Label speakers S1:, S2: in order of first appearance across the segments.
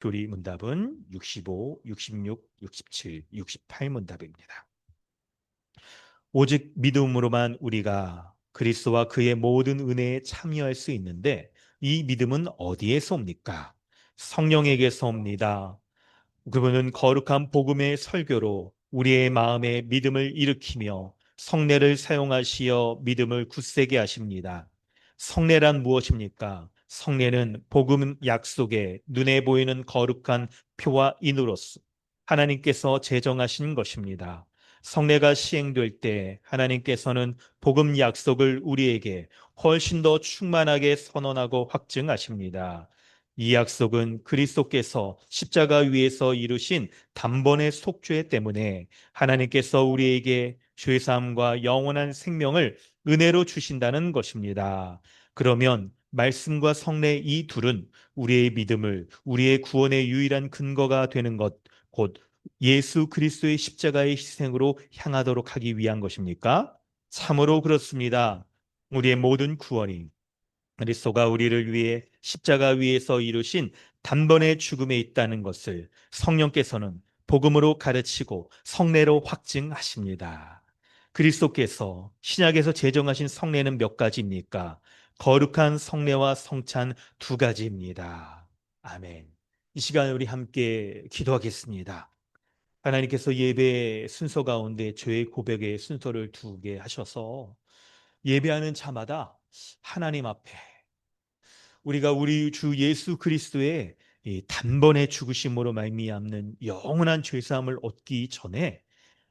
S1: 교리 문답은 65, 66, 67, 68 문답입니다. 오직 믿음으로만 우리가 그리스도와 그의 모든 은혜에 참여할 수 있는데 이 믿음은 어디에서 옵니까? 성령에게서 옵니다. 그분은 거룩한 복음의 설교로 우리의 마음에 믿음을 일으키며 성례를 사용하시어 믿음을 굳세게 하십니다. 성례란 무엇입니까? 성례는 복음 약속의 눈에 보이는 거룩한 표와 인으로서 하나님께서 제정하신 것입니다. 성례가 시행될 때 하나님께서는 복음 약속을 우리에게 훨씬 더 충만하게 선언하고 확증하십니다. 이 약속은 그리스도께서 십자가 위에서 이루신 단번의 속죄 때문에 하나님께서 우리에게 죄사함과 영원한 생명을 은혜로 주신다는 것입니다. 그러면 말씀과 성례 이 둘은 우리의 믿음을 우리의 구원의 유일한 근거가 되는 것, 곧 예수 그리스도의 십자가의 희생으로 향하도록 하기 위한 것입니까? 참으로 그렇습니다. 우리의 모든 구원이 그리스도가 우리를 위해 십자가 위에서 이루신 단번의 죽음에 있다는 것을 성령께서는 복음으로 가르치고 성례로 확증하십니다. 그리스도께서 신약에서 제정하신 성례는 몇 가지입니까? 거룩한 성례와 성찬 두 가지입니다. 아멘. 이 시간 우리 함께 기도하겠습니다. 하나님께서 예배 순서 가운데 죄의 고백의 순서를 두게 하셔서 예배하는 자마다 하나님 앞에 우리가 우리 주 예수 그리스도의 이 단번에 죽으심으로 말미암는 영원한 죄사함을 얻기 전에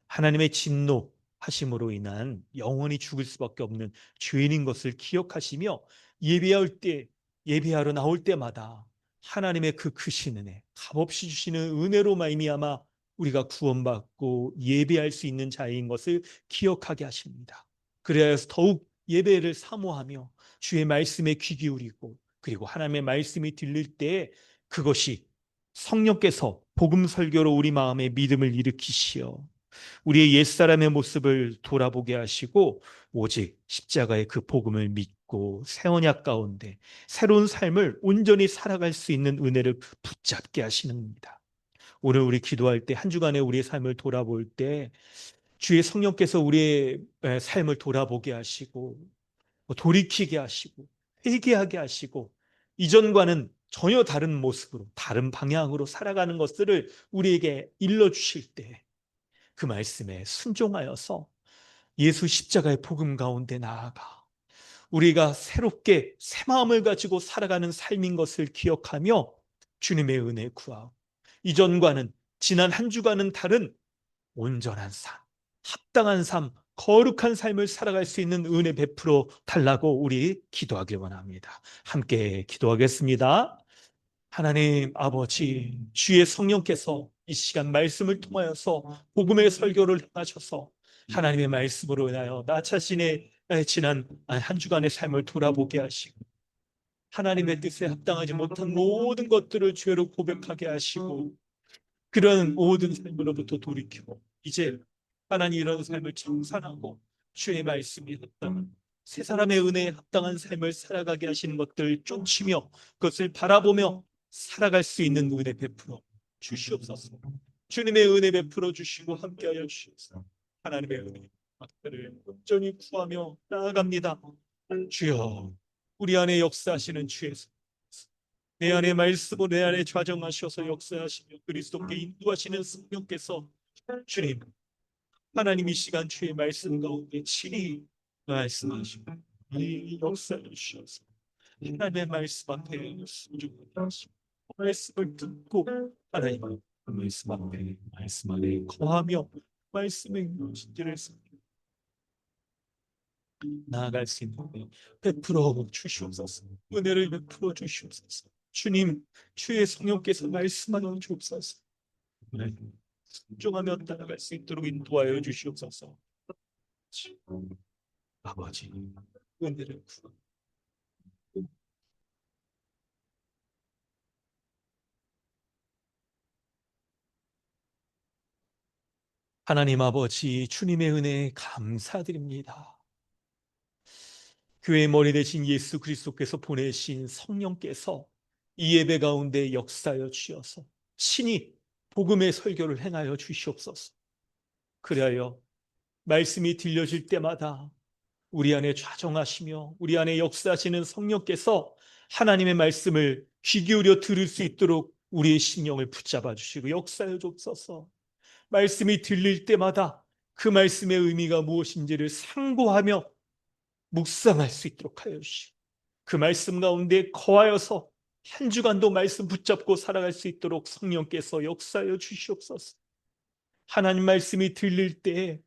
S1: 하나님의 진노하심으로 인한 영원히 죽을 수밖에 없는 죄인인 것을 기억하시며 예배할 때 예배하러 나올 때마다 하나님의 그 크신 은혜, 값없이 주시는 은혜로 말미암아 우리가 구원받고 예배할 수 있는 자인 것을 기억하게 하십니다. 그래야 더욱 예배를 사모하며 주의 말씀에 귀 기울이고 그리고 하나님의 말씀이 들릴 때 그것이 성령께서 복음 설교로 우리 마음에 믿음을 일으키시어 우리의 옛사람의 모습을 돌아보게 하시고 오직 십자가의 그 복음을 믿고 새 언약 가운데 새로운 삶을 온전히 살아갈 수 있는 은혜를 붙잡게 하시는 겁니다. 오늘 우리 기도할 때 한 주간의 우리의 삶을 돌아볼 때 주의 성령께서 우리의 삶을 돌아보게 하시고 돌이키게 하시고 회개하게 하시고 이전과는 전혀 다른 모습으로 다른 방향으로 살아가는 것들을 우리에게 일러주실 때 그 말씀에 순종하여서 예수 십자가의 복음 가운데 나아가 우리가 새롭게 새 마음을 가지고 살아가는 삶인 것을 기억하며 주님의 은혜 구하고 이전과는 지난 한 주간은 다른 온전한 삶, 합당한 삶, 거룩한 삶을 살아갈 수 있는 은혜 베풀어 달라고 우리 기도하길 원합니다. 함께 기도하겠습니다. 하나님 아버지, 주의 성령께서 이 시간 말씀을 통하여서 복음의 설교를 하셔서 하나님의 말씀으로 인하여 나 자신의 지난 한 주간의 삶을 돌아보게 하시고 하나님의 뜻에 합당하지 못한 모든 것들을 죄로 고백하게 하시고 그런 모든 삶으로부터 돌이키고 이제 하나님 이런 삶을 청산하고 주의 말씀이 합당한 세 사람의 은혜에 합당한 삶을 살아가게 하시는 것들 쫓으며 그것을 바라보며 살아갈 수 있는 은혜 베풀어 주시옵소서. 주님의 은혜 베풀어 주시고 함께하여 주시옵소서. 하나님의 은혜를 온전히 구하며 나아갑니다. 주여 우리 안에 역사하시는 주의 내 안에 말씀으로 내 안에 좌정하셔서 역사하시며 그리스도께 인도하시는 성령께서 주님 하나님 이 시간 주의 말씀 가운데 친히 말씀하시고 이 역사해 주셔서 하나님의 말씀 앞에 순종하게 하시고 말씀을 듣고 하나님 말씀 앞에 말씀 안에 거하며 말씀의 진리를 나아갈 수 있는 베풀어 주시옵소서. 은혜를 베풀어 주시옵소서. 주님, 주의 성령께서 말씀하여 주옵소서. 순종하며 따라갈 수 있도록 인도하여 주시옵소서. 아버지, 은혜를 구하. 하나님 아버지, 주님의 은혜에 감사드립니다. 교회의 머리 대신 예수 그리스도께서 보내신 성령께서 이 예배 가운데 역사여 주셔서 친히 복음의 설교를 행하여 주시옵소서. 그리하여 말씀이 들려질 때마다 우리 안에 좌정하시며 우리 안에 역사하시는 성령께서 하나님의 말씀을 귀 기울여 들을 수 있도록 우리의 심령을 붙잡아 주시고 역사여 주옵소서. 말씀이 들릴 때마다 그 말씀의 의미가 무엇인지를 상고하며 묵상할 수 있도록 하여 주시고 그 말씀 가운데 거하여서 한 주간도 말씀 붙잡고 살아갈 수 있도록 성령께서 역사하여 주시옵소서. 하나님 말씀이 들릴 때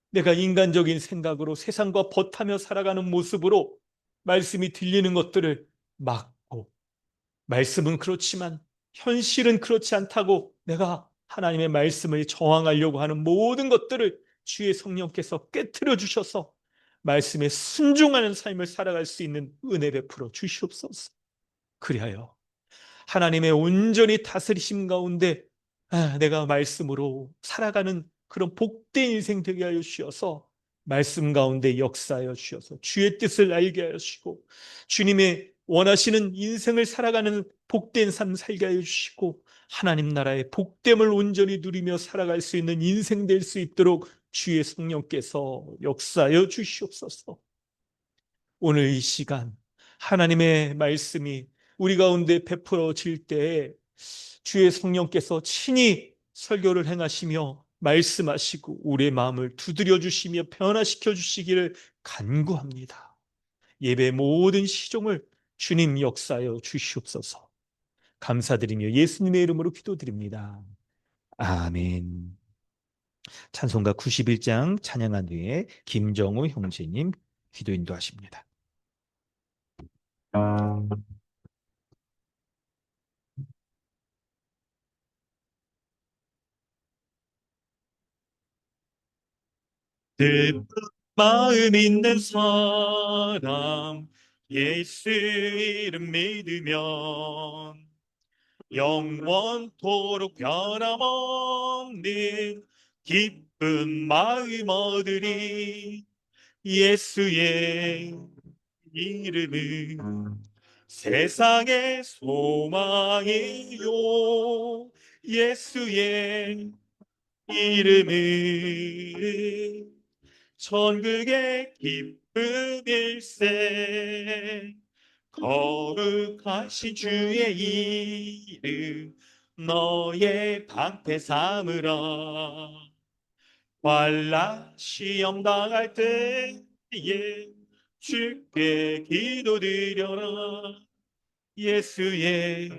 S1: 내가 인간적인 생각으로 세상과 버타며 살아가는 모습으로 말씀이 들리는 것들을 막고, 말씀은 그렇지만 현실은 그렇지 않다고 내가 하나님의 말씀을 저항하려고 하는 모든 것들을 주의 성령께서 깨트려 주셔서 말씀에 순종하는 삶을 살아갈 수 있는 은혜 베풀어 주시옵소서. 그리하여 하나님의 온전히 다스리심 가운데 내가 말씀으로 살아가는 그런 복된 인생 되게 하여 주셔서 말씀 가운데 역사하여 주셔서 주의 뜻을 알게 하여 주시고 주님의 원하시는 인생을 살아가는 복된 삶 살게 하여 주시고 하나님 나라의 복됨을 온전히 누리며 살아갈 수 있는 인생 될 수 있도록 주의 성령께서 역사하여 주시옵소서. 오늘 이 시간 하나님의 말씀이 우리 가운데 베풀어질 때에 주의 성령께서 친히 설교를 행하시며 말씀하시고 우리의 마음을 두드려 주시며 변화시켜 주시기를 간구합니다. 예배 모든 시종을 주님 역사하여 주시옵소서. 감사드리며 예수님의 이름으로 기도드립니다. 아멘. 찬송가 91장 찬양한 뒤에 김정우 형제님 기도 인도하십니다. 뜻 마음 있는 사람 예수 이름 믿으면 영원토록 변함없는 기쁜 마음 얻으리. 예수의 이름은 세상의 소망이요 예수의 이름은 천국의 기쁨일세. 거룩하신 주의 이름 너의 방패 삼으라. 환난 시험 당할 때에 주께 기도드려라. 예수의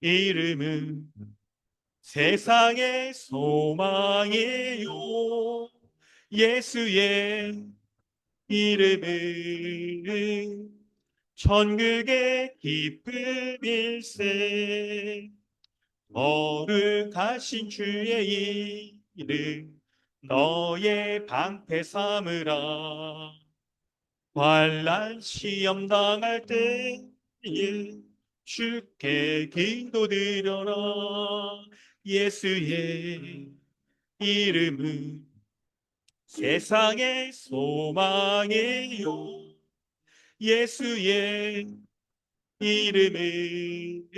S1: 이름은 세상의 소망이요 예수의 이름은 천국의 기쁨일세. 거룩하신 주의 이름 너의 방패 삼으라. 환난 시험 당할 때에 주께 기도드려라. 예수의 이름은 세상의 소망이요 예수의 이름은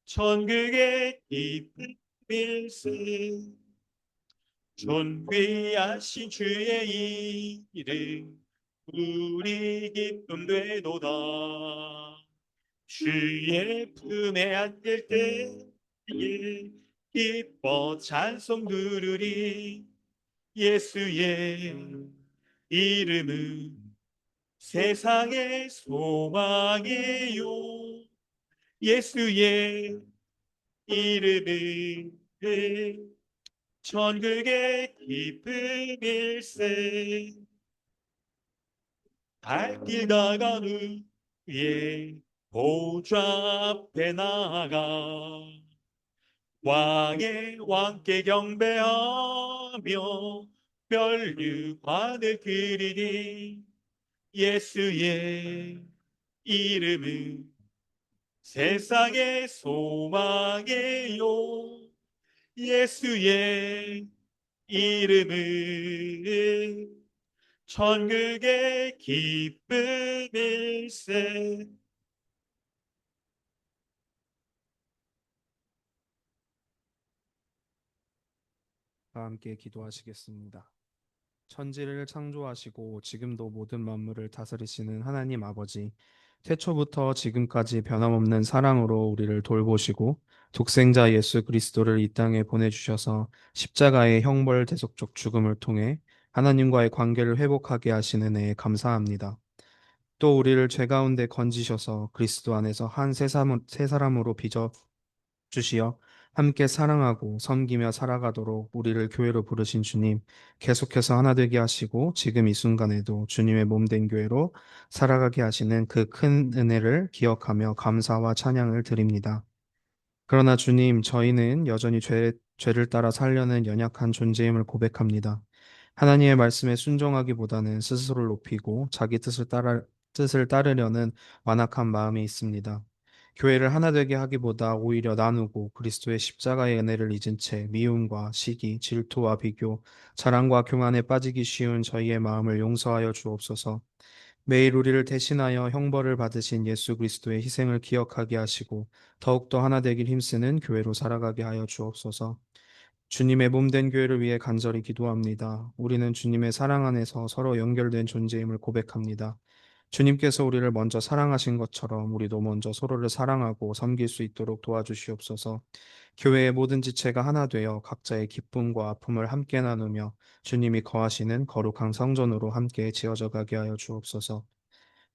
S1: 천국의 기쁨일세. 존귀하신 주의 이름 우리 기쁨 되도다. 주의 품에 안길 때에 기뻐 찬송 부르리. 예수의 이름은 세상의 소망이요 예수의 이름은 천국의 기쁨일세. 발길 다간 후에 보좌 앞에 나아가 왕의 왕께 경배하며 멸류관을 드리니. 예수의 이름은 세상의 소망이요 예수의 이름은 천국의 기쁨일세.
S2: 다 함께 기도하시겠습니다. 천지를 창조하시고 지금도 모든 만물을 다스리시는 하나님 아버지, 태초부터 지금까지 변함없는 사랑으로 우리를 돌보시고 독생자 예수 그리스도를 이 땅에 보내주셔서 십자가의 형벌 대속적 죽음을 통해 하나님과의 관계를 회복하게 하시는 은혜에 감사합니다. 또 우리를 죄 가운데 건지셔서 그리스도 안에서 한 새 사람으로 빚어 주시어 함께 사랑하고 섬기며 살아가도록 우리를 교회로 부르신 주님, 계속해서 하나 되게 하시고 지금 이 순간에도 주님의 몸된 교회로 살아가게 하시는 그 큰 은혜를 기억하며 감사와 찬양을 드립니다. 그러나 주님, 저희는 여전히 죄를 따라 살려는 연약한 존재임을 고백합니다. 하나님의 말씀에 순종하기보다는 스스로를 높이고 자기 뜻을 따르려는 완악한 마음이 있습니다. 교회를 하나 되게 하기보다 오히려 나누고 그리스도의 십자가의 은혜를 잊은 채 미움과 시기, 질투와 비교, 자랑과 교만에 빠지기 쉬운 저희의 마음을 용서하여 주옵소서. 매일 우리를 대신하여 형벌을 받으신 예수 그리스도의 희생을 기억하게 하시고 더욱더 하나 되길 힘쓰는 교회로 살아가게 하여 주옵소서. 주님의 몸된 교회를 위해 간절히 기도합니다. 우리는 주님의 사랑 안에서 서로 연결된 존재임을 고백합니다. 주님께서 우리를 먼저 사랑하신 것처럼 우리도 먼저 서로를 사랑하고 섬길 수 있도록 도와주시옵소서. 교회의 모든 지체가 하나 되어 각자의 기쁨과 아픔을 함께 나누며 주님이 거하시는 거룩한 성전으로 함께 지어져 가게 하여 주옵소서.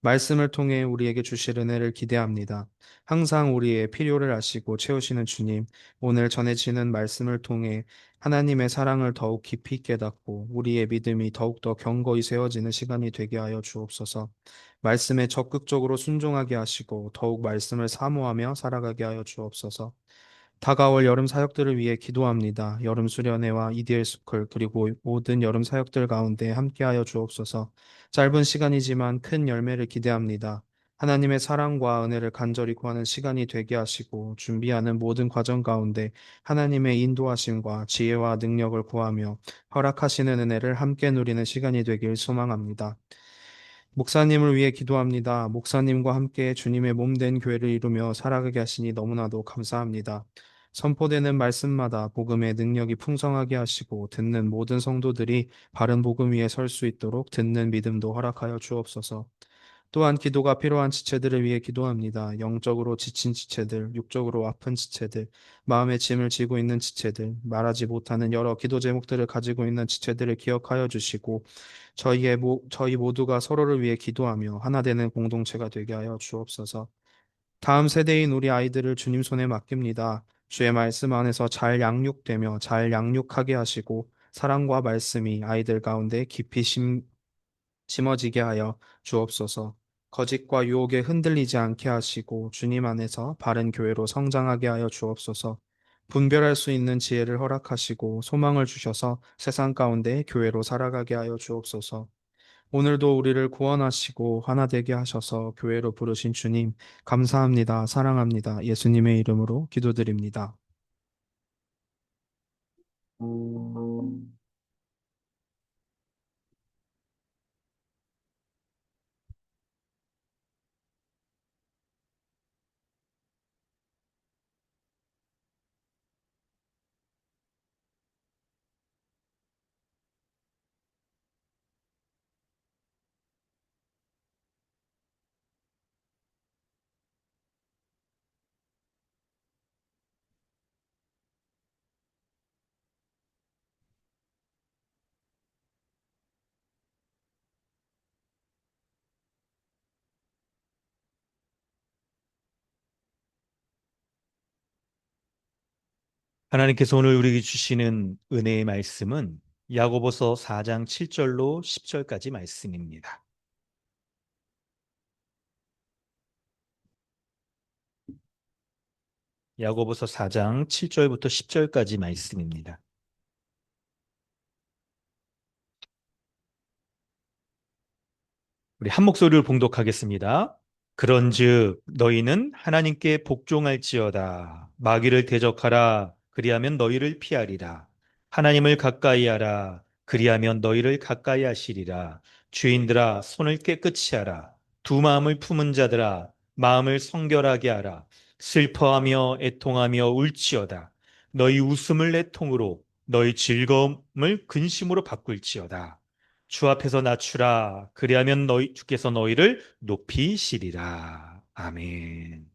S2: 말씀을 통해 우리에게 주실 은혜를 기대합니다. 항상 우리의 필요를 아시고 채우시는 주님, 오늘 전해지는 말씀을 통해 하나님의 사랑을 더욱 깊이 깨닫고 우리의 믿음이 더욱더 견고히 세워지는 시간이 되게 하여 주옵소서. 말씀에 적극적으로 순종하게 하시고 더욱 말씀을 사모하며 살아가게 하여 주옵소서. 다가올 여름 사역들을 위해 기도합니다. 여름 수련회와 EDL 스쿨 그리고 모든 여름 사역들 가운데 함께하여 주옵소서. 짧은 시간이지만 큰 열매를 기대합니다. 하나님의 사랑과 은혜를 간절히 구하는 시간이 되게 하시고 준비하는 모든 과정 가운데 하나님의 인도하심과 지혜와 능력을 구하며 허락하시는 은혜를 함께 누리는 시간이 되길 소망합니다. 목사님을 위해 기도합니다. 목사님과 함께 주님의 몸된 교회를 이루며 살아가게 하시니 너무나도 감사합니다. 선포되는 말씀마다 복음의 능력이 풍성하게 하시고 듣는 모든 성도들이 바른 복음 위에 설 수 있도록 듣는 믿음도 허락하여 주옵소서. 또한 기도가 필요한 지체들을 위해 기도합니다. 영적으로 지친 지체들, 육적으로 아픈 지체들, 마음의 짐을 지고 있는 지체들, 말하지 못하는 여러 기도 제목들을 가지고 있는 지체들을 기억하여 주시고 저희 모두가 서로를 위해 기도하며 하나 되는 공동체가 되게 하여 주옵소서. 다음 세대인 우리 아이들을 주님 손에 맡깁니다. 주의 말씀 안에서 잘 양육되며 잘 양육하게 하시고 사랑과 말씀이 아이들 가운데 깊이 심어지게 하여 주옵소서. 거짓과 유혹에 흔들리지 않게 하시고 주님 안에서 바른 교회로 성장하게 하여 주옵소서. 분별할 수 있는 지혜를 허락하시고 소망을 주셔서 세상 가운데 교회로 살아가게 하여 주옵소서. 오늘도 우리를 구원하시고 하나 되게 하셔서 교회로 부르신 주님, 감사합니다. 사랑합니다. 예수님의 이름으로 기도드립니다.
S1: 하나님께서 오늘 우리에게 주시는 은혜의 말씀은 야고보서 4장 7절로 10절까지 말씀입니다. 야고보서 4장 7절부터 10절까지 말씀입니다. 우리 한 목소리를 봉독하겠습니다. 그런즉 너희는 하나님께 복종할지어다. 마귀를 대적하라. 그리하면 너희를 피하리라. 하나님을 가까이 하라. 그리하면 너희를 가까이 하시리라. 죄인들아 손을 깨끗이 하라. 두 마음을 품은 자들아 마음을 성결하게 하라. 슬퍼하며 애통하며 울지어다. 너희 웃음을 내 통으로 너희 즐거움을 근심으로 바꿀지어다. 주 앞에서 낮추라. 그리하면 주께서 너희를 높이시리라. 아멘.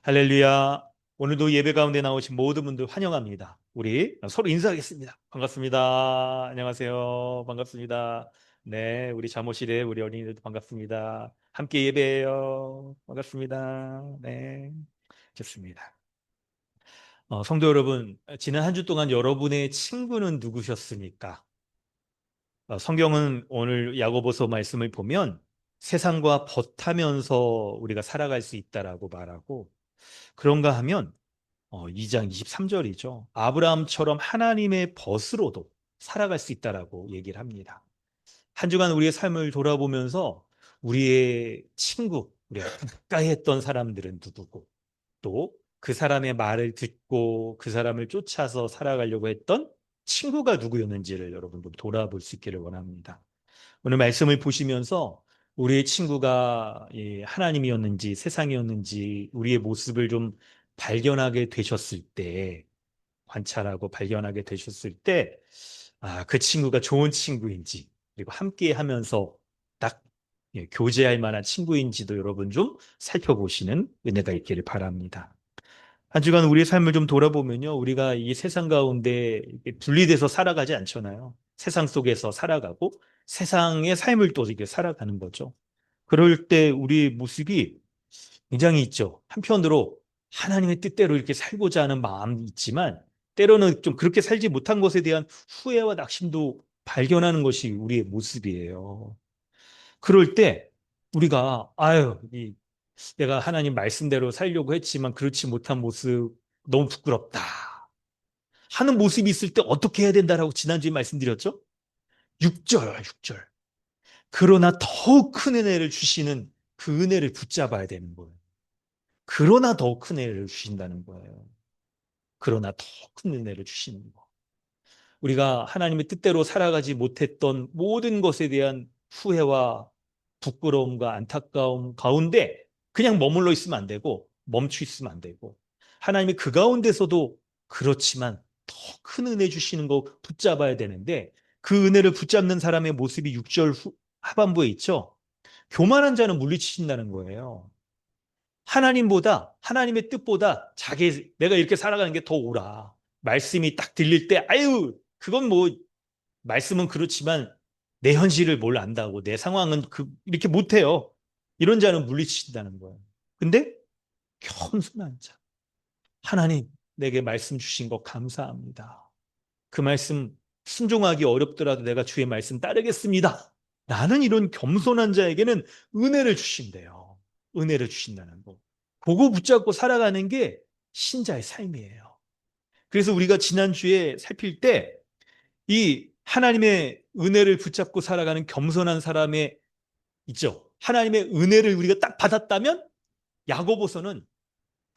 S1: 할렐루야. 오늘도 예배 가운데 나오신 모든 분들 환영합니다. 우리 서로 인사하겠습니다. 반갑습니다. 안녕하세요. 반갑습니다. 네, 우리 잠옷실에 우리 어린이들도 반갑습니다. 함께 예배해요. 반갑습니다. 네, 좋습니다. 성도 여러분, 지난 한 주 동안 여러분의 친구는 누구셨습니까? 성경은 오늘 야고보서 말씀을 보면 세상과 벗하면서 우리가 살아갈 수 있다라고 말하고, 그런가 하면 2장 23절이죠. 아브라함처럼 하나님의 벗으로도 살아갈 수 있다라고 얘기를 합니다. 한 주간 우리의 삶을 돌아보면서 우리의 친구, 우리가 가까이 했던 사람들은 누구고, 또 그 사람의 말을 듣고 그 사람을 쫓아서 살아가려고 했던 친구가 누구였는지를 여러분들 돌아볼 수 있기를 원합니다. 오늘 말씀을 보시면서 우리의 친구가 하나님이었는지 세상이었는지 우리의 모습을 좀 발견하게 되셨을 때, 관찰하고 발견하게 되셨을 때, 그 친구가 좋은 친구인지, 그리고 함께 하면서 딱 교제할 만한 친구인지도 여러분 좀 살펴보시는 은혜가 있기를 바랍니다. 한 주간 우리의 삶을 좀 돌아보면요, 우리가 이 세상 가운데 이렇게 분리돼서 살아가지 않잖아요. 세상 속에서 살아가고 세상의 삶을 또 이렇게 살아가는 거죠. 그럴 때 우리 모습이 굉장히 있죠. 한편으로 하나님의 뜻대로 이렇게 살고자 하는 마음이 있지만 때로는 좀 그렇게 살지 못한 것에 대한 후회와 낙심도 발견하는 것이 우리의 모습이에요. 그럴 때 우리가 내가 하나님 말씀대로 살려고 했지만 그렇지 못한 모습 너무 부끄럽다 하는 모습이 있을 때 어떻게 해야 된다라고 지난주에 말씀드렸죠? 6절, 6절. 그러나 더욱 큰 은혜를 주시는 그 은혜를 붙잡아야 되는 거예요. 그러나 더 큰 은혜를 주신다는 거예요. 그러나 더 큰 은혜를 주시는 거. 우리가 하나님의 뜻대로 살아가지 못했던 모든 것에 대한 후회와 부끄러움과 안타까움 가운데 그냥 머물러 있으면 안 되고 멈추 있으면 안 되고 하나님이 그 가운데서도 그렇지만 더 큰 은혜 주시는 거 붙잡아야 되는데 그 은혜를 붙잡는 사람의 모습이 6절 하반부에 있죠. 교만한 자는 물리치신다는 거예요. 하나님의 뜻보다 내가 이렇게 살아가는 게 더 옳아. 말씀이 딱 들릴 때 그건 뭐 말씀은 그렇지만 내 현실을 뭘 안다고 내 상황은 이렇게 못해요. 이런 자는 물리치신다는 거예요. 근데 겸손한 자, 하나님 내게 말씀 주신 거 감사합니다. 그 말씀 순종하기 어렵더라도 내가 주의 말씀 따르겠습니다. 나는 이런 겸손한 자에게는 은혜를 주신대요. 은혜를 주신다는 거. 그거 붙잡고 살아가는 게 신자의 삶이에요. 그래서 우리가 지난주에 살필 때 이 하나님의 은혜를 붙잡고 살아가는 겸손한 사람의 있죠. 하나님의 은혜를 우리가 딱 받았다면 야고보서는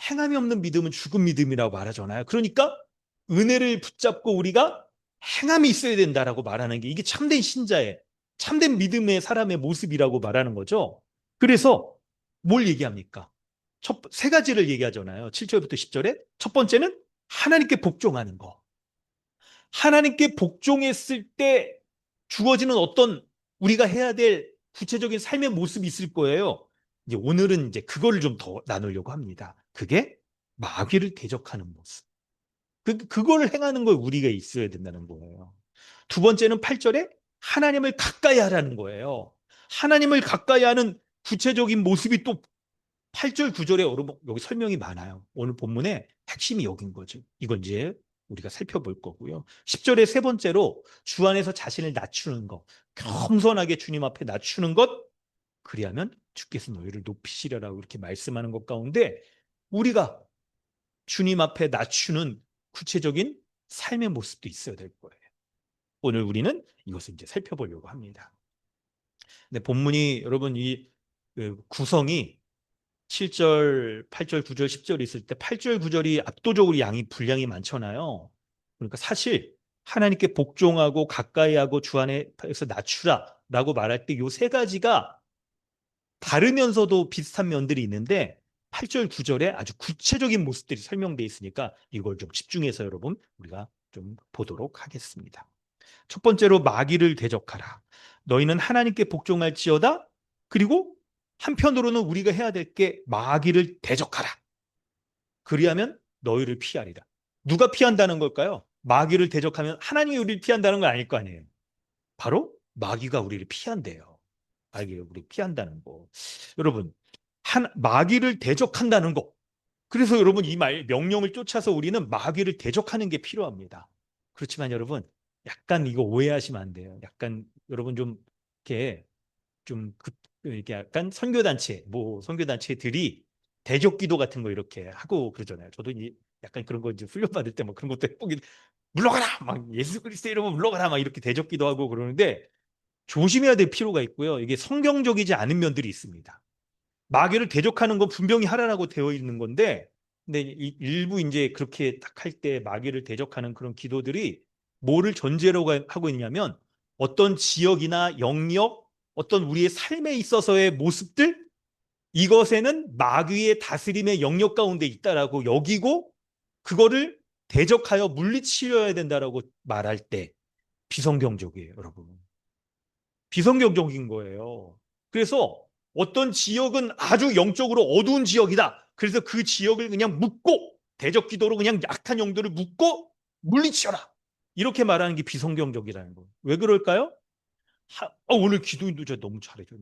S1: 행함이 없는 믿음은 죽은 믿음이라고 말하잖아요. 그러니까 은혜를 붙잡고 우리가 행함이 있어야 된다라고 말하는 게 이게 참된 신자의 참된 믿음의 사람의 모습이라고 말하는 거죠. 그래서 뭘 얘기합니까? 세 가지를 얘기하잖아요. 7절부터 10절에. 첫 번째는 하나님께 복종하는 거. 하나님께 복종했을 때 주어지는 어떤 우리가 해야 될 구체적인 삶의 모습이 있을 거예요. 오늘은 그거를 좀 더 나누려고 합니다. 그게 마귀를 대적하는 모습. 그거를 행하는 걸 우리가 있어야 된다는 거예요. 두 번째는 8절에 하나님을 가까이 하라는 거예요. 하나님을 가까이 하는 구체적인 모습이 또 8절, 9절에 여기 설명이 많아요. 오늘 본문의 핵심이 여긴 거죠. 이건 이제 우리가 살펴볼 거고요. 10절에 세 번째로 주 안에서 자신을 낮추는 것, 겸손하게 주님 앞에 낮추는 것, 그리하면 주께서 너희를 높이시려라고 이렇게 말씀하는 것 가운데 우리가 주님 앞에 낮추는 구체적인 삶의 모습도 있어야 될 거예요. 오늘 우리는 이것을 이제 살펴보려고 합니다. 근데 본문이 여러분 그 구성이 7절, 8절, 9절, 10절 있을 때 8절, 9절이 압도적으로 분량이 많잖아요. 그러니까 사실 하나님께 복종하고 가까이하고 주 안에서 낮추라라고 말할 때 이 세 가지가 다르면서도 비슷한 면들이 있는데 8절, 9절에 아주 구체적인 모습들이 설명되어 있으니까 이걸 좀 집중해서 여러분 우리가 좀 보도록 하겠습니다. 첫 번째로 마귀를 대적하라. 너희는 하나님께 복종할지어다. 그리고 한편으로는 우리가 해야 될 게 마귀를 대적하라. 그리하면 너희를 피하리라. 누가 피한다는 걸까요? 마귀를 대적하면 하나님이 우리를 피한다는 건 아닐 거 아니에요. 바로 마귀가 우리를 피한대요. 마귀가 우리를 피한다는 거. 여러분, 마귀를 대적한다는 거. 그래서 여러분 이 명령을 쫓아서 우리는 마귀를 대적하는 게 필요합니다. 그렇지만 여러분, 약간 이거 오해하시면 안 돼요. 약간 여러분 좀 이렇게 이렇게 약간 선교단체들이 대적기도 같은 거 이렇게 하고 그러잖아요. 저도 약간 그런 거 이제 훈련받을 때 뭐 그런 것도 해보긴 물러가라 막 예수 그리스도 이름으로 물러가라 막 이렇게 대적기도 하고 그러는데 조심해야 될 필요가 있고요. 이게 성경적이지 않은 면들이 있습니다. 마귀를 대적하는 건 분명히 하라라고 되어 있는 건데, 근데 일부 이제 그렇게 딱 할 때 마귀를 대적하는 그런 기도들이 뭐를 전제로 하고 있냐면 어떤 지역이나 영역, 어떤 우리의 삶에 있어서의 모습들, 이것에는 마귀의 다스림의 영역 가운데 있다라고 여기고 그거를 대적하여 물리치려야 된다라고 말할 때 비성경적이에요, 여러분. 비성경적인 거예요. 그래서 어떤 지역은 아주 영적으로 어두운 지역이다. 그래서 그 지역을 그냥 묶고 대적 기도로 그냥 약한 영들을 묶고 물리쳐라. 이렇게 말하는 게 비성경적이라는 거예요. 왜 그럴까요? 오늘 기도인도 저 너무 잘해줘요.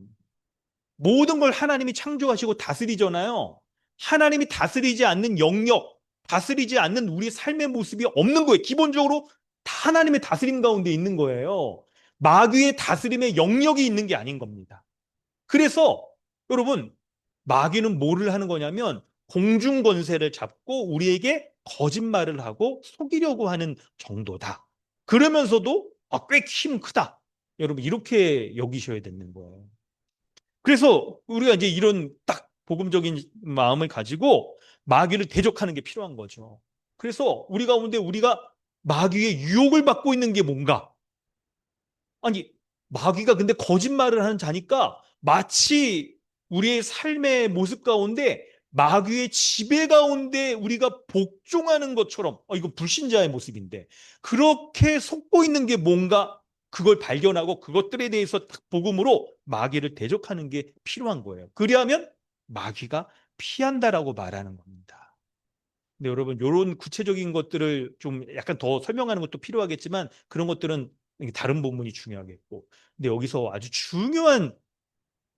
S1: 모든 걸 하나님이 창조하시고 다스리잖아요. 하나님이 다스리지 않는 영역, 다스리지 않는 우리 삶의 모습이 없는 거예요. 기본적으로 다 하나님의 다스림 가운데 있는 거예요. 마귀의 다스림의 영역이 있는 게 아닌 겁니다. 그래서 여러분, 마귀는 뭐를 하는 거냐면 공중 권세를 잡고 우리에게 거짓말을 하고 속이려고 하는 정도다. 그러면서도 꽤 힘 크다. 여러분 이렇게 여기셔야 되는 거예요. 그래서 우리가 이제 이런 딱 복음적인 마음을 가지고 마귀를 대적하는 게 필요한 거죠. 그래서 우리 가운데 우리가 마귀의 유혹을 받고 있는 게 뭔가? 아니, 마귀가 근데 거짓말을 하는 자니까 마치 우리의 삶의 모습 가운데 마귀의 지배 가운데 우리가 복종하는 것처럼, 이거 불신자의 모습인데, 그렇게 속고 있는 게 뭔가 그걸 발견하고 그것들에 대해서 딱 복음으로 마귀를 대적하는 게 필요한 거예요. 그리하면 마귀가 피한다라고 말하는 겁니다. 근데 여러분, 이런 구체적인 것들을 좀 약간 더 설명하는 것도 필요하겠지만 그런 것들은 다른 부분이 중요하겠고. 근데 여기서 아주 중요한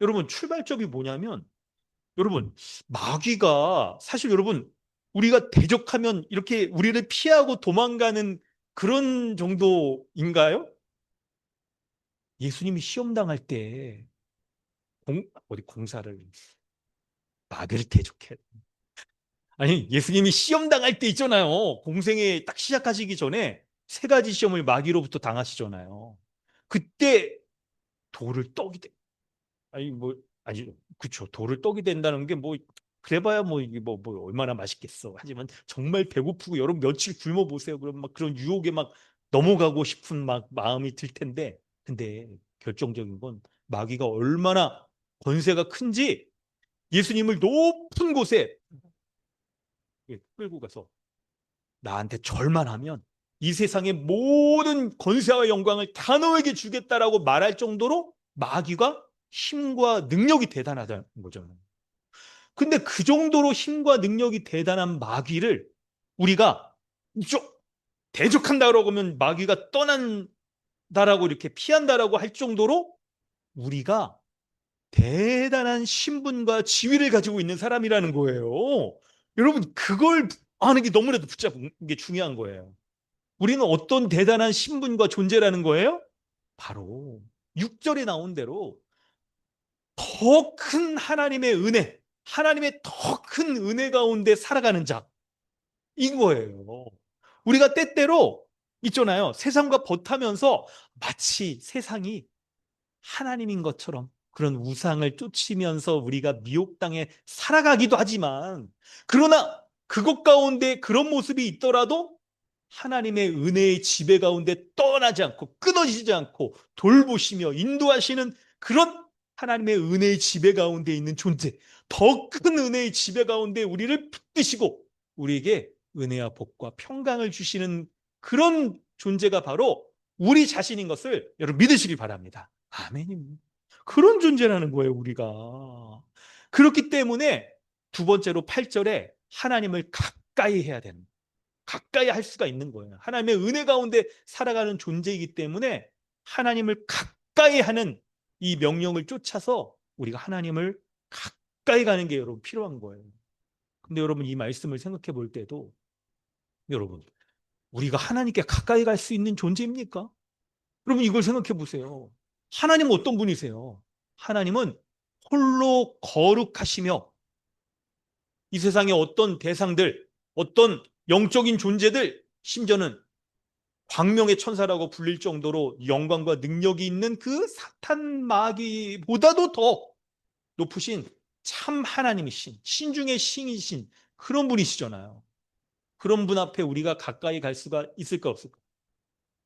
S1: 여러분 출발점이 뭐냐면 여러분 마귀가 사실 여러분 우리가 대적하면 이렇게 우리를 피하고 도망가는 그런 정도인가요? 예수님이 시험 당할 때 어디 공사를 마귀를 대적해. 아니, 예수님이 시험 당할 때 있잖아요. 공생에 딱 시작하시기 전에 세 가지 시험을 마귀로부터 당하시잖아요. 그때 돌을 떡이 돼. 아니, 아니, 그쵸. 돌을 떡이 된다는 게 그래봐야 이게 얼마나 맛있겠어. 하지만 정말 배고프고 여러분 며칠 굶어 보세요. 그럼 막 그런 유혹에 막 넘어가고 싶은 막 마음이 들 텐데. 근데 결정적인 건 마귀가 얼마나 권세가 큰지 예수님을 높은 곳에 끌고 가서 나한테 절만 하면 이 세상의 모든 권세와 영광을 다 너에게 주겠다라고 말할 정도로 마귀가 힘과 능력이 대단하다는 거죠. 근데 그 정도로 힘과 능력이 대단한 마귀를 우리가 대적한다고 하면 마귀가 떠난다라고 이렇게 피한다라고 할 정도로 우리가 대단한 신분과 지위를 가지고 있는 사람이라는 거예요. 여러분, 그걸 아는 게 너무나도 붙잡는 게 중요한 거예요. 우리는 어떤 대단한 신분과 존재라는 거예요? 바로 6절에 나온 대로 더 큰 하나님의 은혜, 하나님의 더 큰 은혜 가운데 살아가는 자, 인 거예요. 우리가 때때로 있잖아요. 세상과 벗하면서 마치 세상이 하나님인 것처럼 그런 우상을 쫓으면서 우리가 미혹당해 살아가기도 하지만 그러나 그것 가운데 그런 모습이 있더라도 하나님의 은혜의 지배 가운데 떠나지 않고 끊어지지 않고 돌보시며 인도하시는 그런 하나님의 은혜의 지배 가운데 있는 존재, 더 큰 은혜의 지배 가운데 우리를 붙드시고 우리에게 은혜와 복과 평강을 주시는 그런 존재가 바로 우리 자신인 것을 여러분 믿으시기 바랍니다. 아멘입니다. 그런 존재라는 거예요, 우리가. 그렇기 때문에 두 번째로 8절에 하나님을 가까이 해야 되는 거예요. 가까이 할 수가 있는 거예요. 하나님의 은혜 가운데 살아가는 존재이기 때문에 하나님을 가까이 하는 이 명령을 쫓아서 우리가 하나님을 가까이 가는 게 여러분 필요한 거예요. 근데 여러분 이 말씀을 생각해 볼 때도 여러분 우리가 하나님께 가까이 갈 수 있는 존재입니까? 여러분 이걸 생각해 보세요. 하나님은 어떤 분이세요? 하나님은 홀로 거룩하시며 이 세상의 어떤 대상들, 어떤 영적인 존재들, 심지어는 광명의 천사라고 불릴 정도로 영광과 능력이 있는 그 사탄 마귀보다도 더 높으신 참 하나님이신 신 중의 신이신 그런 분이시잖아요. 그런 분 앞에 우리가 가까이 갈 수가 있을까 없을까?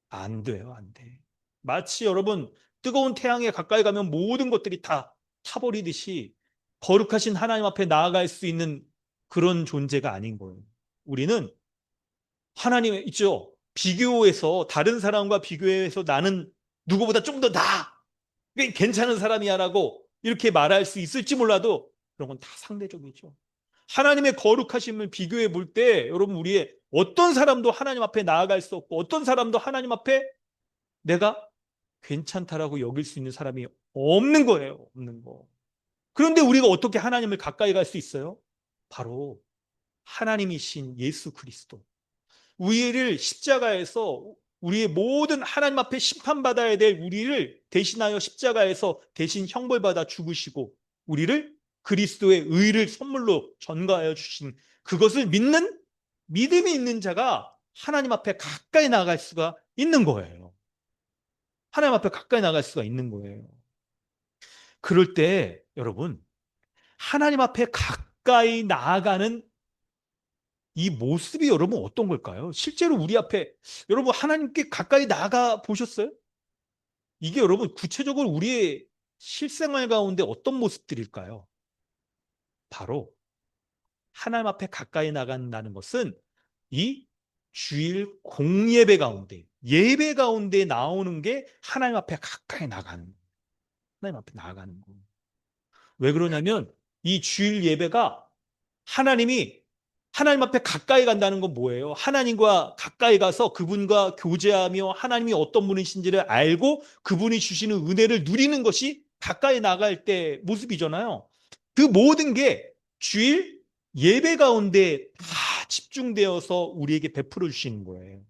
S1: 안 돼요, 안 돼. 마치 여러분 뜨거운 태양에 가까이 가면 모든 것들이 다 타버리듯이 거룩하신 하나님 앞에 나아갈 수 있는 그런 존재가 아닌 거예요. 우리는 하나님 있죠. 비교해서 다른 사람과 비교해서 나는 누구보다 좀 더 나아. 괜찮은 사람이야라고 이렇게 말할 수 있을지 몰라도 그런 건 다 상대적이죠. 하나님의 거룩하심을 비교해 볼 때 여러분 우리의 어떤 사람도 하나님 앞에 나아갈 수 없고 어떤 사람도 하나님 앞에 내가 괜찮다라고 여길 수 있는 사람이 없는 거예요. 없는 거. 그런데 우리가 어떻게 하나님을 가까이 갈 수 있어요? 바로 하나님이신 예수 그리스도. 우리를 십자가에서 우리의 모든 하나님 앞에 심판받아야 될 우리를 대신하여 십자가에서 대신 형벌받아 죽으시고 우리를 그리스도의 의를 선물로 전가하여 주신 그것을 믿는 믿음이 있는 자가 하나님 앞에 가까이 나갈 수가 있는 거예요. 하나님 앞에 가까이 나갈 수가 있는 거예요. 그럴 때 여러분 하나님 앞에 가까이 나아가는 이 모습이 여러분 어떤 걸까요? 실제로 우리 앞에 여러분 하나님께 가까이 나가 보셨어요? 이게 여러분 구체적으로 우리의 실생활 가운데 어떤 모습들일까요? 바로 하나님 앞에 가까이 나간다는 것은 이 주일 공예배 가운데 예배 가운데 나오는 게 하나님 앞에 가까이 나가는 하나님 앞에 나아가는 거예요. 왜 그러냐면 이 주일 예배가 하나님이 하나님 앞에 가까이 간다는 건 뭐예요? 하나님과 가까이 가서 그분과 교제하며 하나님이 어떤 분이신지를 알고 그분이 주시는 은혜를 누리는 것이 가까이 나갈 때 모습이잖아요. 그 모든 게 주일 예배 가운데 다 집중되어서 우리에게 베풀어 주시는 거예요.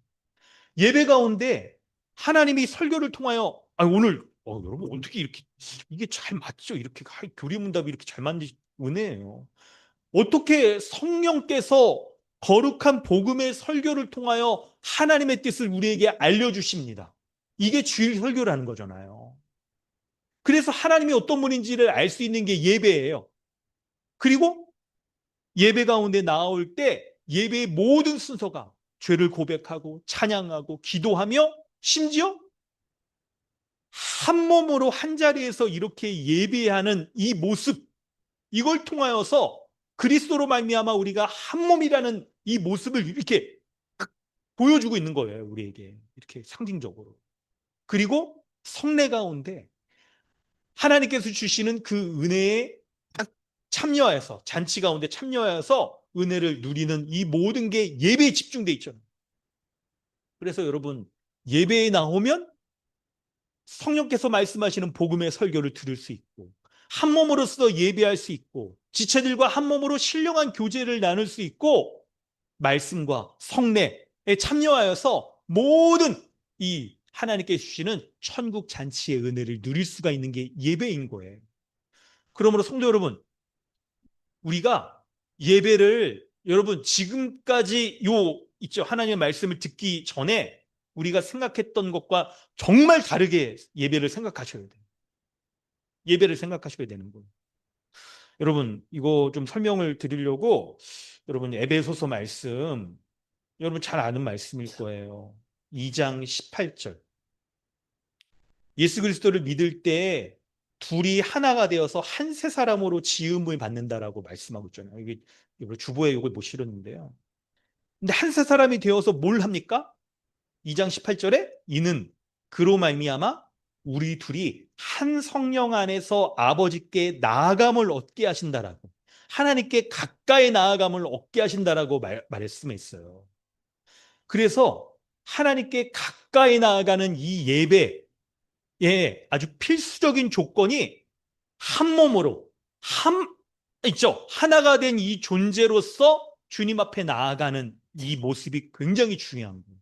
S1: 예배 가운데 하나님이 설교를 통하여 오늘 여러분 어떻게 이렇게 이게 잘 맞죠? 이렇게 교리문답이 이렇게 잘 맞는 은혜예요. 어떻게 성령께서 거룩한 복음의 설교를 통하여 하나님의 뜻을 우리에게 알려주십니다. 이게 주일 설교라는 거잖아요. 그래서 하나님이 어떤 분인지를 알 수 있는 게 예배예요. 그리고 예배 가운데 나올 때 예배의 모든 순서가 죄를 고백하고 찬양하고 기도하며 심지어 한 몸으로 한 자리에서 이렇게 예배하는 이 모습 이걸 통하여서 그리스도로 말미암아 우리가 한 몸이라는 이 모습을 이렇게 보여주고 있는 거예요. 우리에게 이렇게 상징적으로. 그리고 성례 가운데 하나님께서 주시는 그 은혜에 딱 참여해서 잔치 가운데 참여해서 은혜를 누리는 이 모든 게 예배에 집중돼 있잖아요. 그래서 여러분 예배에 나오면 성령께서 말씀하시는 복음의 설교를 들을 수 있고 한 몸으로서 예배할 수 있고 지체들과 한 몸으로 신령한 교제를 나눌 수 있고 말씀과 성례에 참여하여서 모든 이 하나님께 주시는 천국 잔치의 은혜를 누릴 수가 있는 게 예배인 거예요. 그러므로 성도 여러분, 우리가 예배를 여러분 지금까지 있죠. 하나님의 말씀을 듣기 전에 우리가 생각했던 것과 정말 다르게 예배를 생각하셔야 돼요. 예배를 생각하셔야 되는 거예요. 여러분 이거 좀 설명을 드리려고 여러분 에베소서 말씀 여러분 잘 아는 말씀일 거예요. 2장 18절. 예수 그리스도를 믿을 때 둘이 하나가 되어서 한 세 사람으로 지음을 받는다라고 말씀하고 있잖아요. 이게 주보에 이걸 못 실었는데요. 근데 한 세 사람이 되어서 뭘 합니까? 2장 18절에 이는 그로 말미암아 우리 둘이 한 성령 안에서 아버지께 나아감을 얻게 하신다라고, 하나님께 가까이 나아감을 얻게 하신다라고 말씀했어요. 그래서 하나님께 가까이 나아가는 이 예배의 아주 필수적인 조건이 한 몸으로 있죠. 하나가 된 이 존재로서 주님 앞에 나아가는 이 모습이 굉장히 중요한 거예요.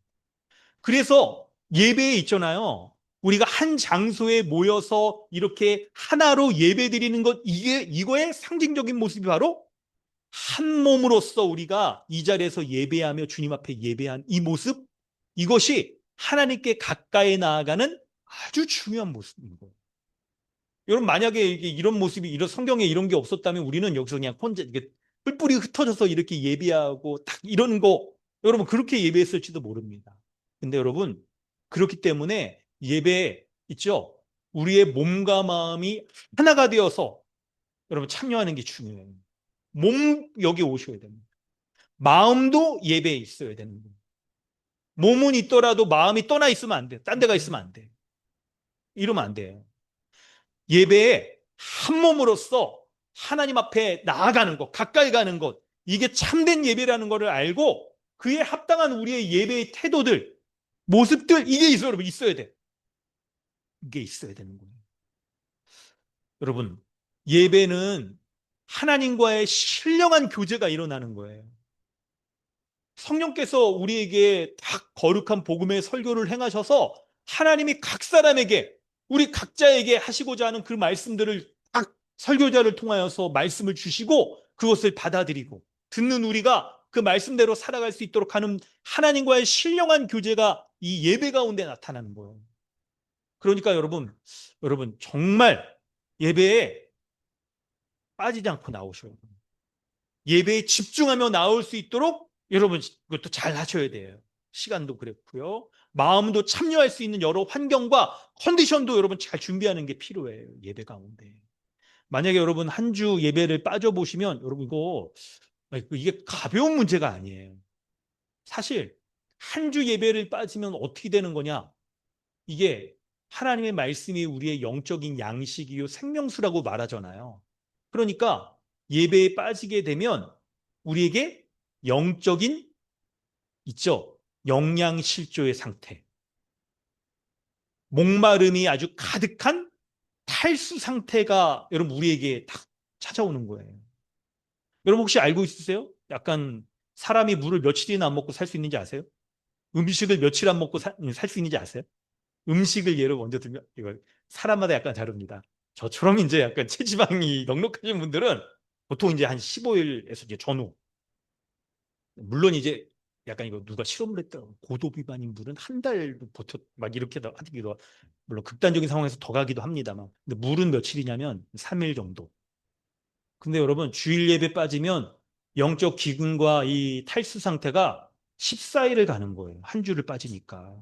S1: 그래서 예배에 있잖아요. 우리가 한 장소에 모여서 이렇게 하나로 예배 드리는 것, 이거의 상징적인 모습이 바로 한 몸으로서 우리가 이 자리에서 예배하며 주님 앞에 예배한 이 모습, 이것이 하나님께 가까이 나아가는 아주 중요한 모습인 거예요. 여러분, 만약에 이런 모습이, 이런 성경에 이런 게 없었다면 우리는 여기서 그냥 혼자 이게 뿔뿔이 흩어져서 이렇게 예배하고 딱 이런 거, 여러분 그렇게 예배했을지도 모릅니다. 근데 여러분, 그렇기 때문에 예배 있죠? 우리의 몸과 마음이 하나가 되어서 여러분 참여하는 게 중요해요. 몸 여기 오셔야 됩니다. 마음도 예배에 있어야 되는 거예요. 몸은 있더라도 마음이 떠나 있으면 안 돼. 딴 데가 있으면 안 돼. 이러면 안 돼요. 예배에 한 몸으로서 하나님 앞에 나아가는 것, 가까이 가는 것, 이게 참된 예배라는 것을 알고 그에 합당한 우리의 예배의 태도들, 모습들, 이게 있어요, 여러분. 있어야 돼. 이게 있어야 되는 거예요. 여러분, 예배는 하나님과의 신령한 교제가 일어나는 거예요. 성령께서 우리에게 딱 거룩한 복음의 설교를 행하셔서 하나님이 각 사람에게, 우리 각자에게 하시고자 하는 그 말씀들을 딱 설교자를 통하여서 말씀을 주시고 그것을 받아들이고 듣는 우리가 그 말씀대로 살아갈 수 있도록 하는 하나님과의 신령한 교제가 이 예배 가운데 나타나는 거예요. 그러니까 여러분 정말 예배에 빠지지 않고 나오셔야 돼요. 예배에 집중하며 나올 수 있도록 여러분 이것도 잘 하셔야 돼요. 시간도 그렇고요. 마음도 참여할 수 있는 여러 환경과 컨디션도 여러분 잘 준비하는 게 필요해요. 예배 가운데. 만약에 여러분 한 주 예배를 빠져보시면 여러분 이게 가벼운 문제가 아니에요. 사실 한 주 예배를 빠지면 어떻게 되는 거냐? 이게 하나님의 말씀이 우리의 영적인 양식이요 생명수라고 말하잖아요. 그러니까 예배에 빠지게 되면 우리에게 영적인 있죠. 영양실조의 상태, 목마름이 아주 가득한 탈수 상태가 여러분 우리에게 딱 찾아오는 거예요. 여러분 혹시 알고 있으세요? 약간 사람이 물을 며칠이나 안 먹고 살 수 있는지 아세요? 음식을 며칠 안 먹고 살 수 있는지 아세요? 음식을 예로 먼저 들면 이거 사람마다 약간 다릅니다. 저처럼 이제 약간 체지방이 넉넉하신 분들은 보통 이제 한 15일에서 이제 전후. 물론 이제 약간 이거 누가 실험을 했더라고. 고도 비만인 분은 한 달 버텨 막 이렇게 하기도, 물론 극단적인 상황에서 더 가기도 합니다만. 근데 물은 며칠이냐면 3일 정도. 근데 여러분 주일 예배 빠지면 영적 기근과 이 탈수 상태가 14일을 가는 거예요. 한 주를 빠지니까.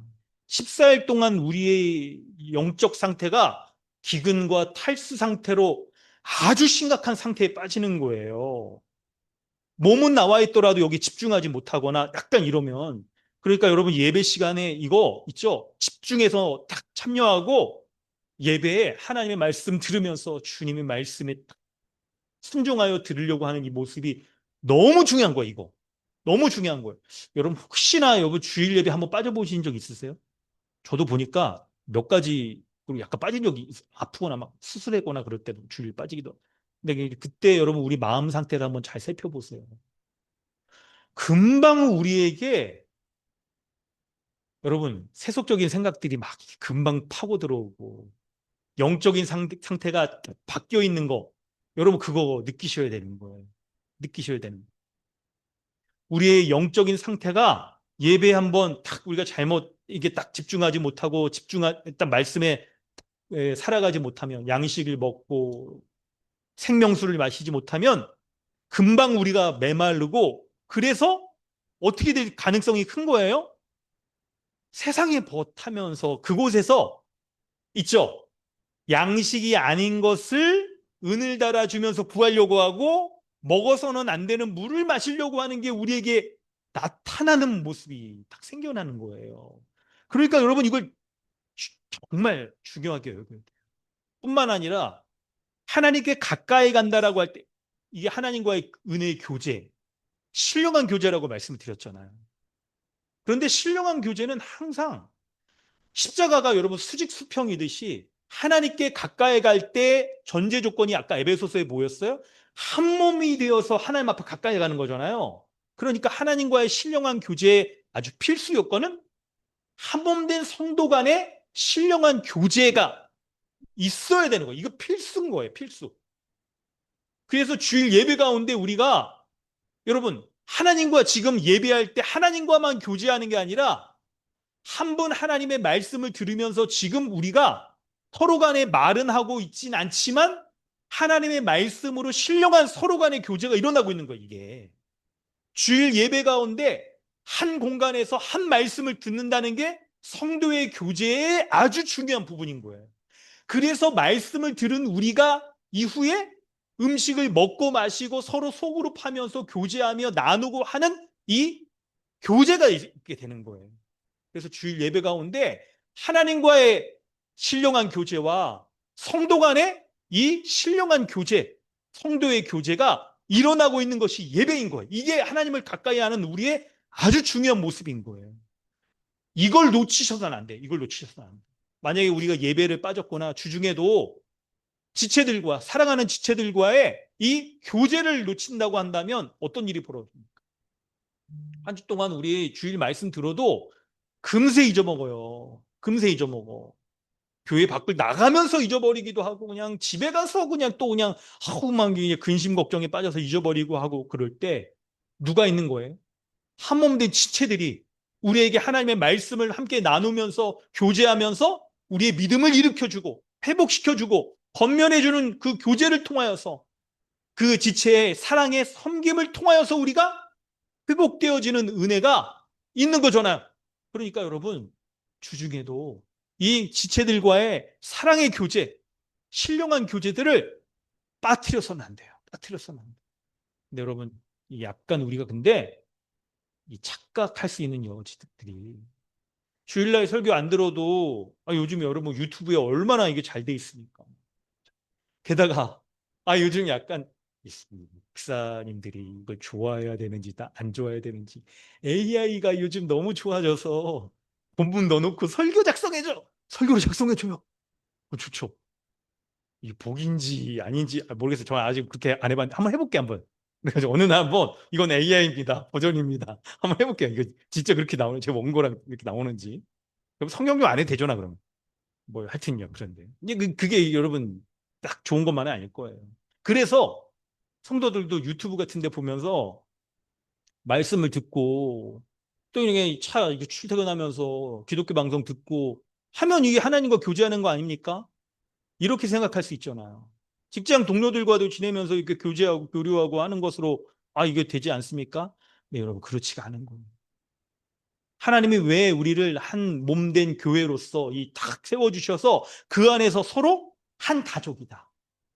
S1: 14일 동안 우리의 영적 상태가 기근과 탈수 상태로 아주 심각한 상태에 빠지는 거예요. 몸은 나와 있더라도 여기 집중하지 못하거나 약간 이러면, 그러니까 여러분 예배 시간에 이거 있죠? 집중해서 딱 참여하고 예배에 하나님의 말씀 들으면서 주님의 말씀에 딱 순종하여 들으려고 하는 이 모습이 너무 중요한 거예요, 이거. 너무 중요한 거예요. 여러분 혹시나 여러분 주일 예배 한번 빠져보신 적 있으세요? 저도 보니까 몇 가지, 그리고 약간 빠진 적이 아프거나 막 수술했거나 그럴 때도 주일 빠지기도. 근데 그때 여러분 우리 마음 상태를 한번 잘 살펴보세요. 금방 우리에게 여러분 세속적인 생각들이 막 금방 파고 들어오고 영적인 상태가 바뀌어 있는 거, 여러분 그거 느끼셔야 되는 거예요. 느끼셔야 되는 거예요. 우리의 영적인 상태가 예배 한번 딱 우리가 잘못 이게 딱 집중하지 못하고 일단 말씀에 살아가지 못하면, 양식을 먹고 생명수를 마시지 못하면 금방 우리가 메마르고, 그래서 어떻게 될 가능성이 큰 거예요? 세상에 벗하면서 그곳에서 있죠. 양식이 아닌 것을 은을 달아주면서 구하려고 하고 먹어서는 안 되는 물을 마시려고 하는 게 우리에게 나타나는 모습이 딱 생겨나는 거예요. 그러니까 여러분 이걸 정말 중요하게 여겨야 돼요. 뿐만 아니라 하나님께 가까이 간다라고 할 때 이게 하나님과의 은혜의 교제, 신령한 교제라고 말씀을 드렸잖아요. 그런데 신령한 교제는 항상 십자가가 여러분 수직 수평이듯이 하나님께 가까이 갈 때 전제 조건이 아까 에베소서에 뭐였어요? 한 몸이 되어서 하나님 앞에 가까이 가는 거잖아요. 그러니까 하나님과의 신령한 교제의 아주 필수 요건은 한 몸 된 성도 간의 신령한 교제가 있어야 되는 거예요. 이거 필수인 거예요, 필수. 그래서 주일 예배 가운데 우리가 여러분 하나님과 지금 예배할 때 하나님과만 교제하는 게 아니라 한 분 하나님의 말씀을 들으면서 지금 우리가 서로 간에 말은 하고 있진 않지만 하나님의 말씀으로 신령한 서로 간의 교제가 일어나고 있는 거예요, 이게. 주일 예배 가운데 한 공간에서 한 말씀을 듣는다는 게 성도의 교제의 아주 중요한 부분인 거예요. 그래서 말씀을 들은 우리가 이후에 음식을 먹고 마시고 서로 속으로 파면서 교제하며 나누고 하는 이 교제가 있게 되는 거예요. 그래서 주일 예배 가운데 하나님과의 신령한 교제와 성도 간의 이 신령한 교제, 성도의 교제가 일어나고 있는 것이 예배인 거예요. 이게 하나님을 가까이 하는 우리의 아주 중요한 모습인 거예요. 이걸 놓치셔서는 안 돼. 이걸 놓치셔서는 안 돼. 만약에 우리가 예배를 빠졌거나 주중에도 지체들과 사랑하는 지체들과의 이 교제를 놓친다고 한다면 어떤 일이 벌어집니까? 한 주 동안 우리 주일 말씀 들어도 금세 잊어먹어요. 금세 잊어먹어. 교회 밖을 나가면서 잊어버리기도 하고 그냥 집에 가서 그냥 또 그냥 하고만 근심 걱정에 빠져서 잊어버리고 하고 그럴 때 누가 있는 거예요? 한 몸 된 지체들이 우리에게 하나님의 말씀을 함께 나누면서 교제하면서 우리의 믿음을 일으켜주고 회복시켜주고 건면해주는 그 교제를 통하여서 그 지체의 사랑의 섬김을 통하여서 우리가 회복되어지는 은혜가 있는 거잖아요. 그러니까 여러분 주중에도 이 지체들과의 사랑의 교제, 신령한 교제들을 빠뜨려서는 안 돼요. 빠뜨려서는 안 돼요. 근데 여러분 약간 우리가 근데 이 착각할 수 있는 여지들이 주일날 설교 안 들어도 요즘 여러분 유튜브에 얼마나 이게 잘 돼 있습니까? 게다가 요즘 약간 목사님들이 이걸 좋아해야 되는지 안 좋아해야 되는지 AI가 요즘 너무 좋아져서 본문 넣어놓고 설교 작성해줘. 설교를 작성해줘요. 좋죠. 이게 복인지 아닌지 모르겠어요. 저 아직 그렇게 안 해봤는데 한번 해볼게 한번. 그래서 어느 날 한번 이건 AI입니다. 버전입니다. 한번 해볼게요. 이거 진짜 그렇게 나오는 제 원고랑 이렇게 나오는지. 그럼 성경용 안 해도 되잖아 그러면. 뭐 하여튼요. 그런데 이게 그게 여러분 딱 좋은 것만은 아닐 거예요. 그래서 성도들도 유튜브 같은 데 보면서 말씀을 듣고 또 이렇게 차 이렇게 출퇴근하면서 기독교 방송 듣고 하면 이게 하나님과 교제하는 거 아닙니까? 이렇게 생각할 수 있잖아요. 직장 동료들과도 지내면서 이렇게 교제하고 교류하고 하는 것으로 이게 되지 않습니까? 네, 여러분 그렇지가 않은 거예요. 하나님이 왜 우리를 한 몸된 교회로서 이 탁 세워주셔서 그 안에서 서로 한 가족이다.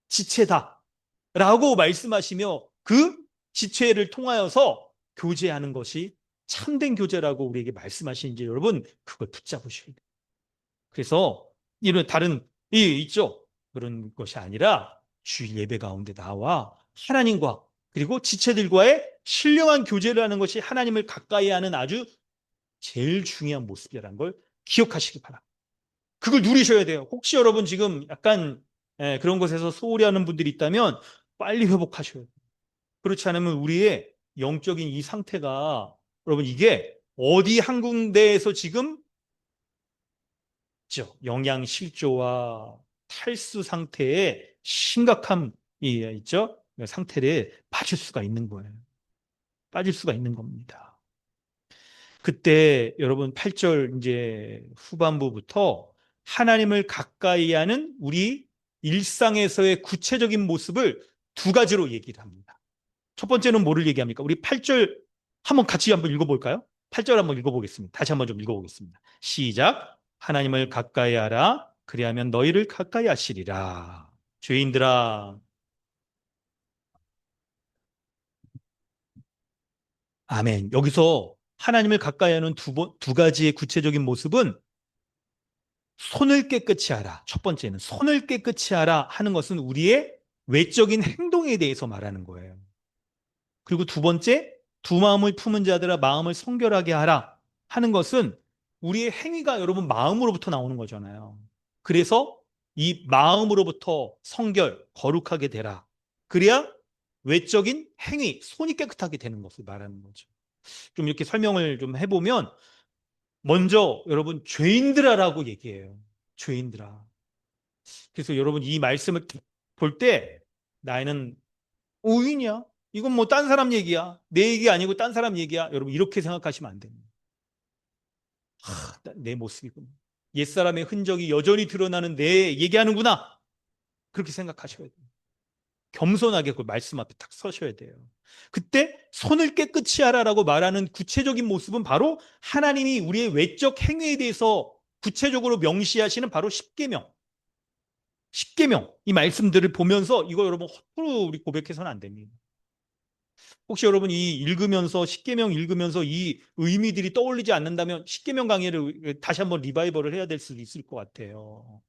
S1: 지체다. 라고 말씀하시며 그 지체를 통하여서 교제하는 것이 참된 교제라고 우리에게 말씀하시는지 여러분 그걸 붙잡으셔야 돼요. 그래서 이런 다른 있죠. 그런 것이 아니라 주일 예배 가운데 나와 하나님과 그리고 지체들과의 신령한 교제를 하는 것이 하나님을 가까이 하는 아주 제일 중요한 모습이라는 걸 기억하시기 바랍니다. 그걸 누리셔야 돼요. 혹시 여러분 지금 약간 그런 것에서 소홀히 하는 분들이 있다면 빨리 회복하셔야 돼요. 그렇지 않으면 우리의 영적인 이 상태가 여러분 이게 어디 한 군데에서 지금 영양 실조와 탈수 상태에 심각한 있죠? 상태를 빠질 수가 있는 거예요. 빠질 수가 있는 겁니다. 그때 여러분 8절 이제 후반부부터 하나님을 가까이 하는 우리 일상에서의 구체적인 모습을 두 가지로 얘기를 합니다. 첫 번째는 뭐를 얘기합니까? 우리 8절 같이 한번 읽어볼까요? 8절 한번 읽어보겠습니다. 다시 한번 좀 읽어보겠습니다. 시작. 하나님을 가까이 하라. 그리하면 너희를 가까이 하시리라. 죄인들아. 아멘. 여기서 하나님을 가까이 하는 두 가지의 구체적인 모습은 손을 깨끗이 하라. 첫 번째는 손을 깨끗이 하라 하는 것은 우리의 외적인 행동에 대해서 말하는 거예요. 그리고 두 번째, 두 마음을 품은 자들아 마음을 성결하게 하라 하는 것은 우리의 행위가 여러분 마음으로부터 나오는 거잖아요. 그래서 이 마음으로부터 성결, 거룩하게 되라. 그래야 외적인 행위, 손이 깨끗하게 되는 것을 말하는 거죠. 좀 이렇게 설명을 좀 해보면 먼저 여러분 죄인들아라고 얘기해요. 죄인들아. 그래서 여러분 이 말씀을 볼 때 나는 오인이야. 이건 뭐 딴 사람 얘기야. 내 얘기 아니고 딴 사람 얘기야. 여러분 이렇게 생각하시면 안 됩니다. 내 모습이군. 옛사람의 흔적이 여전히 드러나는 내 얘기하는구나. 그렇게 생각하셔야 돼요. 겸손하게 그 말씀 앞에 딱 서셔야 돼요. 그때 손을 깨끗이 하라라고 말하는 구체적인 모습은 바로 하나님이 우리의 외적 행위에 대해서 구체적으로 명시하시는 바로 십계명. 십계명 이 말씀들을 보면서 이거 여러분 헛으로 우리 고백해서는 안 됩니다. 혹시 여러분 이 읽으면서 십계명 읽으면서 이 의미들이 떠올리지 않는다면 십계명 강의를 다시 한번 리바이벌을 해야 될 수도 있을 것 같아요.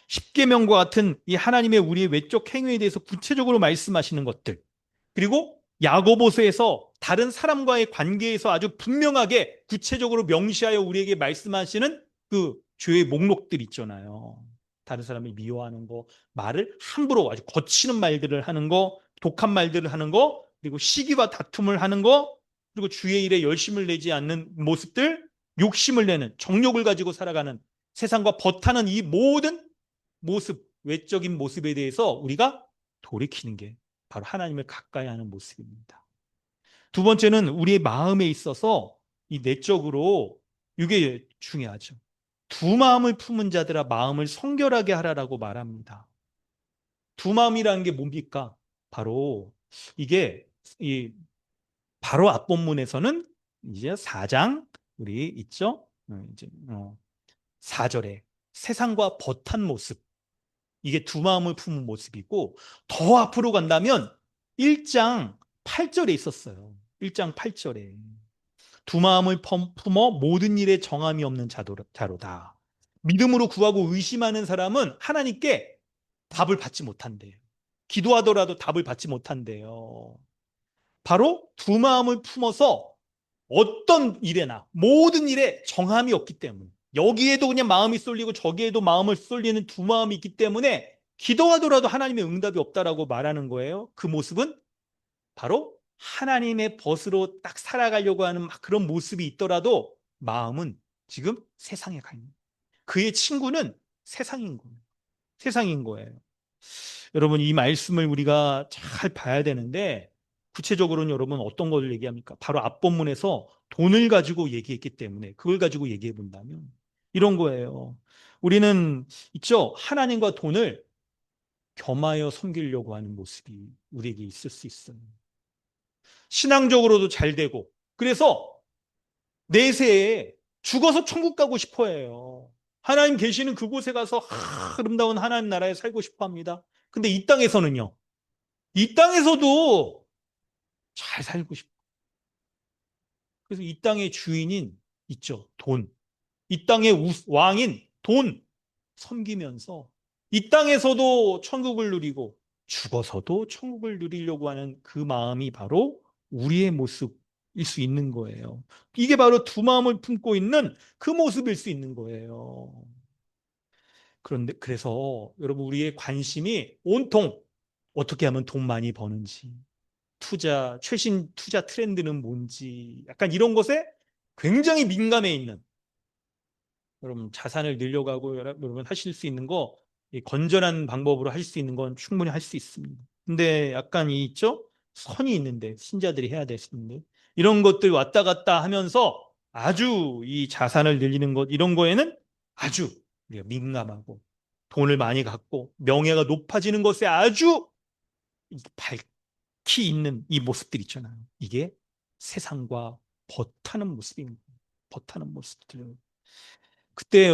S1: 십계명과 같은 이 하나님의 우리의 외적 행위에 대해서 구체적으로 말씀하시는 것들, 그리고 야고보서에서 다른 사람과의 관계에서 아주 분명하게 구체적으로 명시하여 우리에게 말씀하시는 그 죄의 목록들 있잖아요. 다른 사람을 미워하는 거, 말을 함부로 아주 거치는 말들을 하는 거, 독한 말들을 하는 거, 그리고 시기와 다툼을 하는 거, 그리고 주의 일에 열심을 내지 않는 모습들, 욕심을 내는 정욕을 가지고 살아가는 세상과 버타는 이 모든 모습, 외적인 모습에 대해서 우리가 돌이키는 게 바로 하나님을 가까이 하는 모습입니다. 두 번째는 우리의 마음에 있어서 이 내적으로 이게 중요하죠. 두 마음을 품은 자들아 마음을 성결하게 하라라고 말합니다. 두 마음이라는 게 뭡니까? 바로 이게 이 바로 앞본문에서는 이제 4장 우리 있죠? 이제 4절에 세상과 벗한 모습 이게 두 마음을 품은 모습이고 더 앞으로 간다면 1장 8절에 있었어요. 1장 8절에 두 마음을 품어 모든 일에 정함이 없는 자로다. 믿음으로 구하고 의심하는 사람은 하나님께 답을 받지 못한대요. 기도하더라도 답을 받지 못한대요. 바로 두 마음을 품어서 어떤 일에나 모든 일에 정함이 없기 때문에 여기에도 그냥 마음이 쏠리고 저기에도 마음을 쏠리는 두 마음이 있기 때문에 기도하더라도 하나님의 응답이 없다라고 말하는 거예요. 그 모습은 바로 하나님의 벗으로 딱 살아가려고 하는 막 그런 모습이 있더라도 마음은 지금 세상에 가 있는 그의 친구는 세상인 거예요. 세상인 거예요. 여러분 이 말씀을 우리가 잘 봐야 되는데 구체적으로는 여러분 어떤 걸 얘기합니까? 바로 앞본문에서 돈을 가지고 얘기했기 때문에 그걸 가지고 얘기해 본다면 이런 거예요. 우리는 있죠. 하나님과 돈을 겸하여 섬기려고 하는 모습이 우리에게 있을 수 있어요. 신앙적으로도 잘 되고 그래서 내세에 죽어서 천국 가고 싶어 해요. 하나님 계시는 그곳에 가서 아름다운 하나님 나라에 살고 싶어 합니다. 근데 이 땅에서는요. 이 땅에서도 잘 살고 싶어. 그래서 이 땅의 주인인 있죠. 돈. 이 땅의 왕인 돈 섬기면서 이 땅에서도 천국을 누리고 죽어서도 천국을 누리려고 하는 그 마음이 바로 우리의 모습일 수 있는 거예요. 이게 바로 두 마음을 품고 있는 그 모습일 수 있는 거예요. 그런데 그래서 여러분 우리의 관심이 온통 어떻게 하면 돈 많이 버는지 최신 투자 트렌드는 뭔지 약간 이런 것에 굉장히 민감해 있는 여러분 자산을 늘려가고 여러분 하실 수 있는 거 건전한 방법으로 하실 수 있는 건 충분히 할 수 있습니다. 근데 약간 이 있죠? 선이 있는데 신자들이 해야 되는데 이런 것들 왔다 갔다 하면서 아주 이 자산을 늘리는 것 이런 거에는 아주 우리가 민감하고 돈을 많이 갖고 명예가 높아지는 것에 아주 밝히 있는 이 모습들 있잖아요. 이게 세상과 버타는 모습입니다. 버타는 모습들. 그때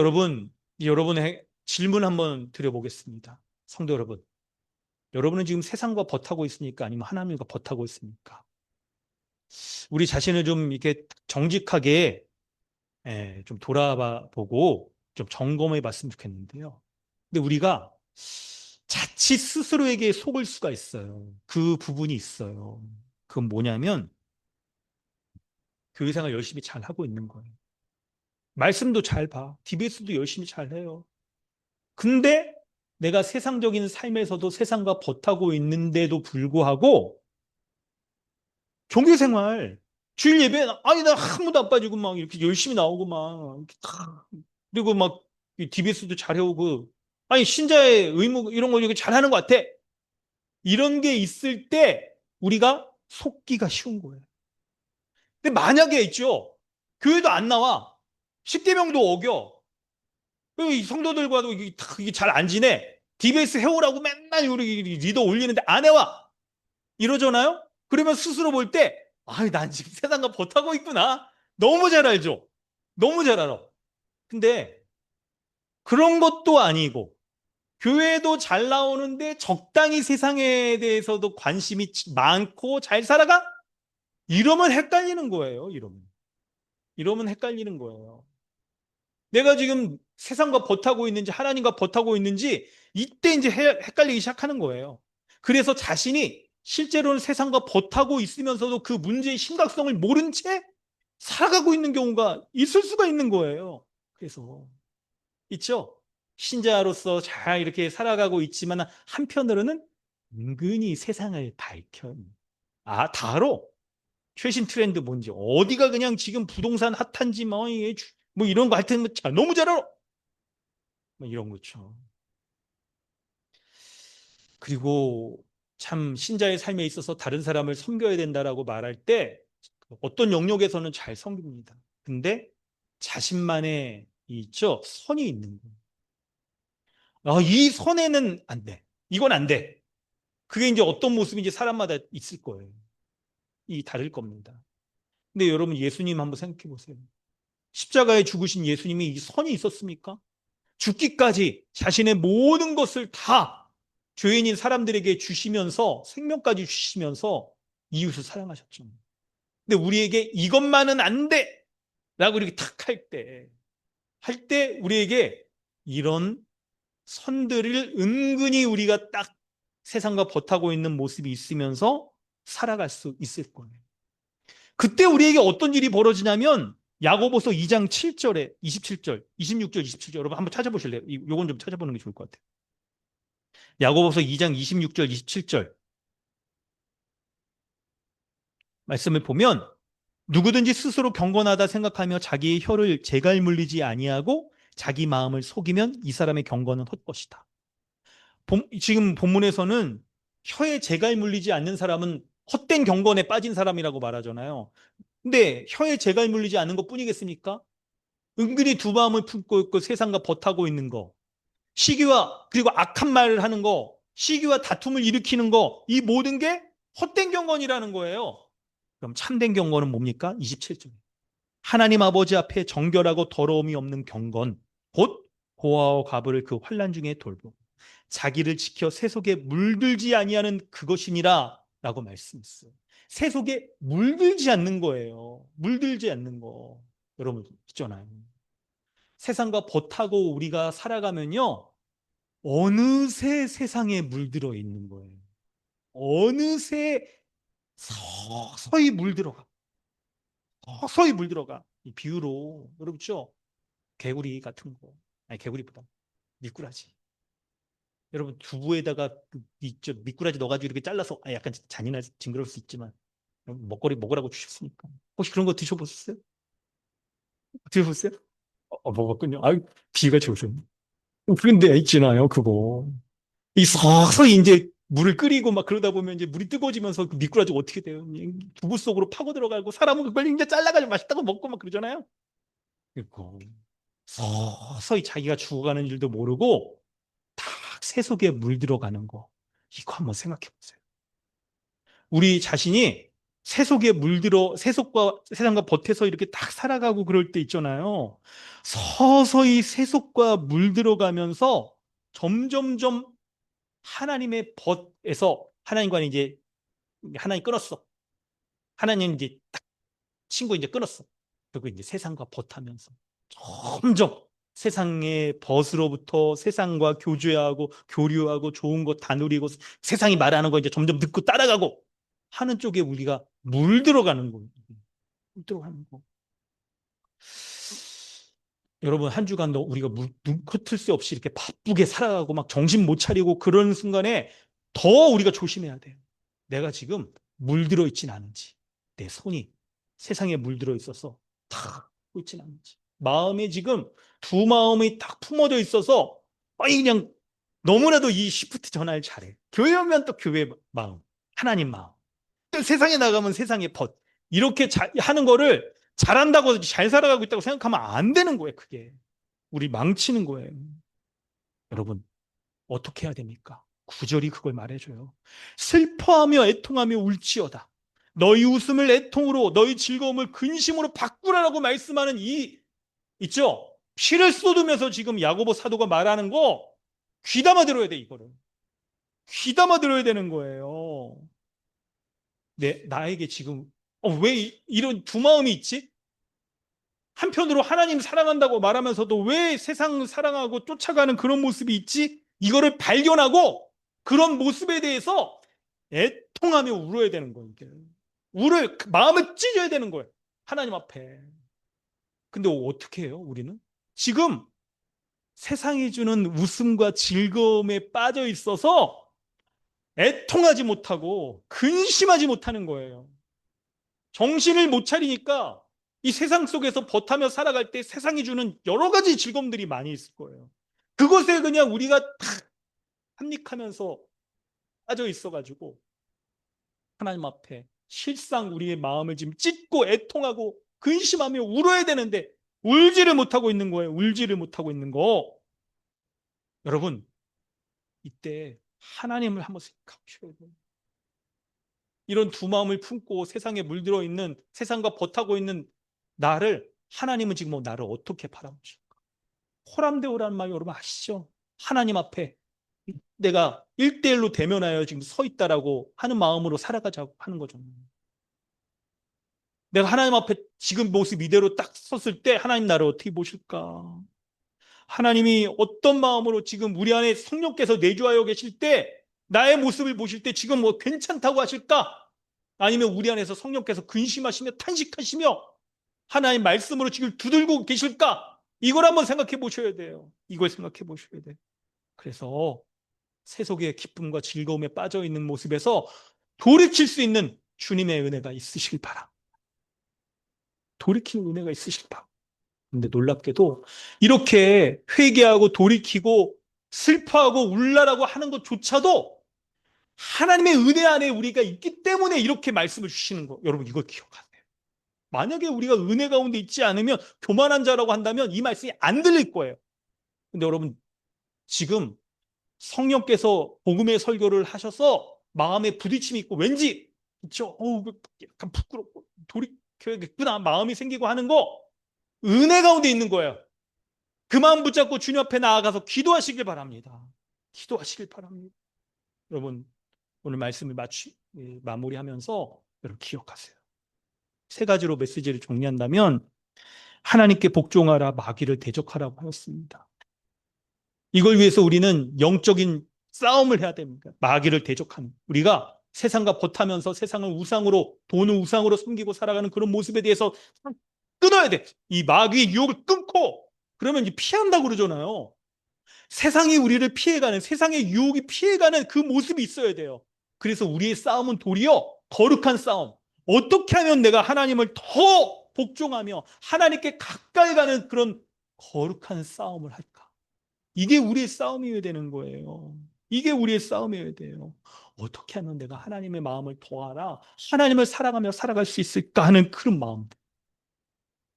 S1: 여러분의 질문 한번 드려보겠습니다. 성도 여러분, 여러분은 지금 세상과 버타고 있습니까? 아니면 하나님과 버타고 있습니까? 우리 자신을 좀 이렇게 정직하게 좀 돌아봐 보고 좀 점검해 봤으면 좋겠는데요. 근데 우리가 자칫 스스로에게 속을 수가 있어요. 그 부분이 있어요. 그건 뭐냐면 교회 생활 열심히 잘 하고 있는 거예요. 말씀도 잘 봐. DBS도 열심히 잘 해요. 근데 내가 세상적인 삶에서도 세상과 버타고 있는데도 불구하고 종교 생활, 주일 예배, 아니, 나 한 번도 안 빠지고 막 이렇게 열심히 나오고 막, 이렇게 그리고 막 DBS도 잘 해오고, 아니, 신자의 의무, 이런 거 이렇게 잘 하는 것 같아. 이런 게 있을 때 우리가 속기가 쉬운 거예요. 근데 만약에 있죠, 교회도 안 나와. 십계명도 어겨. 이 성도들과도 이게 잘 안 지내. DBS 해오라고 맨날 우리 리더 올리는데 안 해와. 이러잖아요? 그러면 스스로 볼 때, 난 지금 세상과 버타고 있구나. 너무 잘 알죠? 너무 잘 알아. 근데 그런 것도 아니고, 교회도 잘 나오는데 적당히 세상에 대해서도 관심이 많고 잘 살아가? 이러면 헷갈리는 거예요, 이러면. 이러면 헷갈리는 거예요. 내가 지금 세상과 버타고 있는지 하나님과 버타고 있는지 이때 이제 헷갈리기 시작하는 거예요. 그래서 자신이 실제로는 세상과 버타고 있으면서도 그 문제의 심각성을 모른 채 살아가고 있는 경우가 있을 수가 있는 거예요. 그래서 있죠. 신자로서 잘 이렇게 살아가고 있지만 한편으로는 은근히 세상을 밝혀. 다 알아. 최신 트렌드 뭔지 어디가 그냥 지금 부동산 핫한지 뭐 이런 거 하여튼 너무 잘 알아. 뭐 이런 거죠. 그리고 참 신자의 삶에 있어서 다른 사람을 섬겨야 된다라고 말할 때 어떤 영역에서는 잘 섬깁니다. 근데 자신만의 있죠. 선이 있는 거예요. 이 선에는 안 돼. 이건 안 돼. 그게 이제 어떤 모습인지 사람마다 있을 거예요. 이 다를 겁니다. 근데 여러분 예수님 한번 생각해 보세요. 십자가에 죽으신 예수님이 이 선이 있었습니까? 죽기까지 자신의 모든 것을 다 죄인인 사람들에게 주시면서 생명까지 주시면서 이웃을 사랑하셨죠. 근데 우리에게 이것만은 안 돼! 라고 이렇게 탁 할 때 우리에게 이런 선들을 은근히 우리가 딱 세상과 버타고 있는 모습이 있으면서 살아갈 수 있을 거예요. 그때 우리에게 어떤 일이 벌어지냐면 야고보서 2장 7절에 27절, 26절, 27절 여러분 한번 찾아보실래요? 요건 좀 찾아보는 게 좋을 것 같아요. 야고보서 2장 26절, 27절 말씀을 보면 누구든지 스스로 경건하다 생각하며 자기의 혀를 재갈 물리지 아니하고 자기 마음을 속이면 이 사람의 경건은 헛것이다. 지금 본문에서는 혀에 재갈 물리지 않는 사람은 헛된 경건에 빠진 사람이라고 말하잖아요. 근데 혀에 재갈 물리지 않는 것 뿐이겠습니까? 은근히 두 마음을 품고 있고 세상과 버타고 있는 거, 시기와 그리고 악한 말을 하는 거, 시기와 다툼을 일으키는 거, 이 모든 게 헛된 경건이라는 거예요. 그럼 참된 경건은 뭡니까? 27절. 하나님 아버지 앞에 정결하고 더러움이 없는 경건, 곧 고아와 과부를 그 환난 중에 돌보 자기를 지켜 세속에 물들지 아니하는 그것이니라 라고 말씀했어요. 세속에 물들지 않는 거예요. 물들지 않는 거. 여러분 있잖아요. 세상과 버타고 우리가 살아가면요. 어느새 세상에 물들어 있는 거예요. 어느새 서서히 물들어가. 서서히 물들어가. 이 비유로 여러분 죠 개구리 같은 거. 아니 개구리보다 미꾸라지. 여러분 두부에다가 미꾸라지 넣어가지고 이렇게 잘라서 약간 잔인할 징그러울 수 있지만 먹거리 먹으라고 주셨으니까 혹시 그런 거 드셔보셨어요? 드셔보셨어요? 먹었군요. 아유 비유가 좋으세요. 그런데 있잖아요 그거 이 서서히 이제 물을 끓이고 막 그러다 보면 이제 물이 뜨거워지면서 그 미꾸라지가 어떻게 돼요? 두부 속으로 파고 들어가고 사람은 그걸 이제 잘라가지고 맛있다고 먹고 막 그러잖아요. 그리고 서서히 자기가 죽어가는 줄도 모르고 딱 세속에 물들어가는 거. 이거 한번 생각해 보세요. 우리 자신이 세속에 물들어 세속과 세상과 버텨서 이렇게 딱 살아가고 그럴 때 있잖아요. 서서히 세속과 물들어가면서 점점점 하나님의 벗에서 하나님과는 이제 하나님 끊었어. 하나님 이제 딱 친구 이제 끊었어. 그리고 이제 세상과 벗하면서 점점 세상의 벗으로부터 세상과 교제하고 교류하고 좋은 거 다 누리고 세상이 말하는 거 이제 점점 듣고 따라가고 하는 쪽에 우리가 물들어가는 거예요. 물들어가는 거. 여러분 한 주간도 우리가 눈코 뜰 새 없이 이렇게 바쁘게 살아가고 막 정신 못 차리고 그런 순간에 더 우리가 조심해야 돼요. 내가 지금 물들어 있진 않은지, 내 손이 세상에 물들어 있어서 탁 있진 않은지, 마음에 지금 두 마음이 딱 품어져 있어서 아니 그냥 너무나도 이 시프트 전환을 잘해. 교회 오면 또 교회 마음, 하나님 마음. 또 세상에 나가면 세상의 벗. 이렇게 하는 거를 잘한다고 잘 살아가고 있다고 생각하면 안 되는 거예요. 그게 우리 망치는 거예요. 여러분 어떻게 해야 됩니까? 구절이 그걸 말해줘요. 슬퍼하며 애통하며 울지어다. 너희 웃음을 애통으로 너희 즐거움을 근심으로 바꾸라라고 말씀하는 이 있죠? 피를 쏟으면서 지금 야고보 사도가 말하는 거 귀담아 들어야 돼. 이거를 귀담아 들어야 되는 거예요. 나에게 지금 왜 이런 두 마음이 있지? 한편으로 하나님 사랑한다고 말하면서도 왜 세상 사랑하고 쫓아가는 그런 모습이 있지? 이거를 발견하고 그런 모습에 대해서 애통하며 울어야 되는 거예요. 마음을 찢어야 되는 거예요. 하나님 앞에. 근데 어떻게 해요, 우리는? 지금 세상이 주는 웃음과 즐거움에 빠져 있어서 애통하지 못하고 근심하지 못하는 거예요. 정신을 못 차리니까 이 세상 속에서 버타며 살아갈 때 세상이 주는 여러 가지 즐거움들이 많이 있을 거예요. 그것에 그냥 우리가 탁 합nik하면서 빠져 있어가지고 하나님 앞에 실상 우리의 마음을 지금 찢고 애통하고 근심하며 울어야 되는데 울지를 못하고 있는 거예요. 울지를 못하고 있는 거. 여러분 이때 하나님을 한번 생각하셔야 돼요. 이런 두 마음을 품고 세상에 물들어 있는 세상과 버타고 있는 나를 하나님은 지금 나를 어떻게 바라보실까? 호람데오라는 말 여러분 아시죠? 하나님 앞에 내가 1대1로 대면하여 지금 서 있다라고 하는 마음으로 살아가자고 하는 거죠. 내가 하나님 앞에 지금 모습 이대로 딱 섰을 때 하나님 나를 어떻게 보실까? 하나님이 어떤 마음으로 지금 우리 안에 성령께서 내주하여 계실 때 나의 모습을 보실 때 지금 뭐 괜찮다고 하실까? 아니면 우리 안에서 성령께서 근심하시며 탄식하시며 하나님 말씀으로 지금 두들고 계실까? 이걸 한번 생각해 보셔야 돼요. 이걸 생각해 보셔야 돼요. 그래서 세속의 기쁨과 즐거움에 빠져 있는 모습에서 돌이킬 수 있는 주님의 은혜가 있으시길 바랍니다. 돌이키는 은혜가 있으시길 바랍니다. 근데 놀랍게도 이렇게 회개하고 돌이키고 슬퍼하고 울라라고 하는 것조차도 하나님의 은혜 안에 우리가 있기 때문에 이렇게 말씀을 주시는 거. 여러분 이걸 기억하세요. 만약에 우리가 은혜 가운데 있지 않으면 교만한 자라고 한다면 이 말씀이 안 들릴 거예요. 근데 여러분 지금 성령께서 복음의 설교를 하셔서 마음에 부딪힘이 있고 왠지 그렇죠? 약간 부끄럽고 돌이켜야겠구나 마음이 생기고 하는 거 은혜 가운데 있는 거예요. 그 마음 붙잡고 주님 앞에 나아가서 기도하시길 바랍니다. 기도하시길 바랍니다. 여러분 오늘 말씀을 마무리하면서 여러분 기억하세요. 세 가지로 메시지를 정리한다면 하나님께 복종하라 마귀를 대적하라고 하였습니다. 이걸 위해서 우리는 영적인 싸움을 해야 됩니다. 마귀를 대적하는 우리가 세상과 버타면서 세상을 우상으로 돈을 우상으로 섬기고 살아가는 그런 모습에 대해서 끊어야 돼. 이 마귀의 유혹을 끊고 그러면 이제 피한다고 그러잖아요. 세상이 우리를 피해가는 세상의 유혹이 피해가는 그 모습이 있어야 돼요. 그래서 우리의 싸움은 도리어 거룩한 싸움. 어떻게 하면 내가 하나님을 더 복종하며 하나님께 가까이 가는 그런 거룩한 싸움을 할까? 이게 우리의 싸움이어야 되는 거예요. 이게 우리의 싸움이어야 돼요. 어떻게 하면 내가 하나님의 마음을 더 알아? 하나님을 사랑하며 살아갈 수 있을까 하는 그런 마음.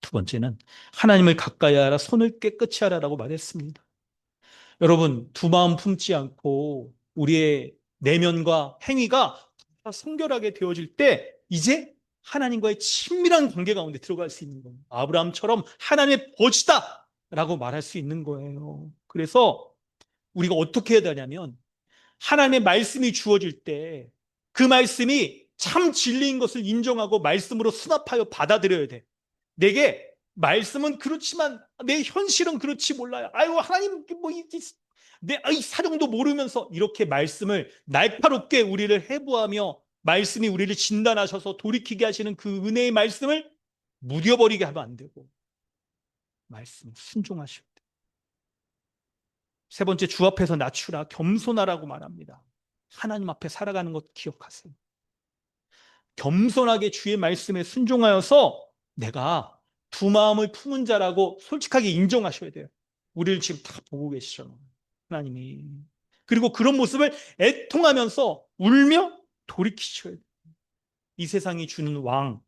S1: 두 번째는 하나님을 가까이 하라, 손을 깨끗이 하라라고 말했습니다. 여러분, 두 마음 품지 않고 우리의 내면과 행위가 성결하게 되어질 때 이제 하나님과의 친밀한 관계 가운데 들어갈 수 있는 거예요. 아브라함처럼 하나님의 벗이다 라고 말할 수 있는 거예요. 그래서 우리가 어떻게 해야 되냐면 하나님의 말씀이 주어질 때 그 말씀이 참 진리인 것을 인정하고 말씀으로 수납하여 받아들여야 돼. 내게 말씀은 그렇지만 내 현실은 그렇지 몰라요. 아유 하나님 이 사정도 모르면서 이렇게 말씀을 날카롭게 우리를 해부하며 말씀이 우리를 진단하셔서 돌이키게 하시는 그 은혜의 말씀을 무뎌버리게 하면 안 되고 말씀에 순종하셔야 돼요. 세 번째, 주 앞에서 낮추라, 겸손하라고 말합니다. 하나님 앞에 살아가는 것 기억하세요. 겸손하게 주의 말씀에 순종하여서 내가 두 마음을 품은 자라고 솔직하게 인정하셔야 돼요. 우리를 지금 다 보고 계시죠, 하나님이. 그리고 그런 모습을 애통하면서 울며 돌이키셔야 돼요. 이 세상이 주는 왕,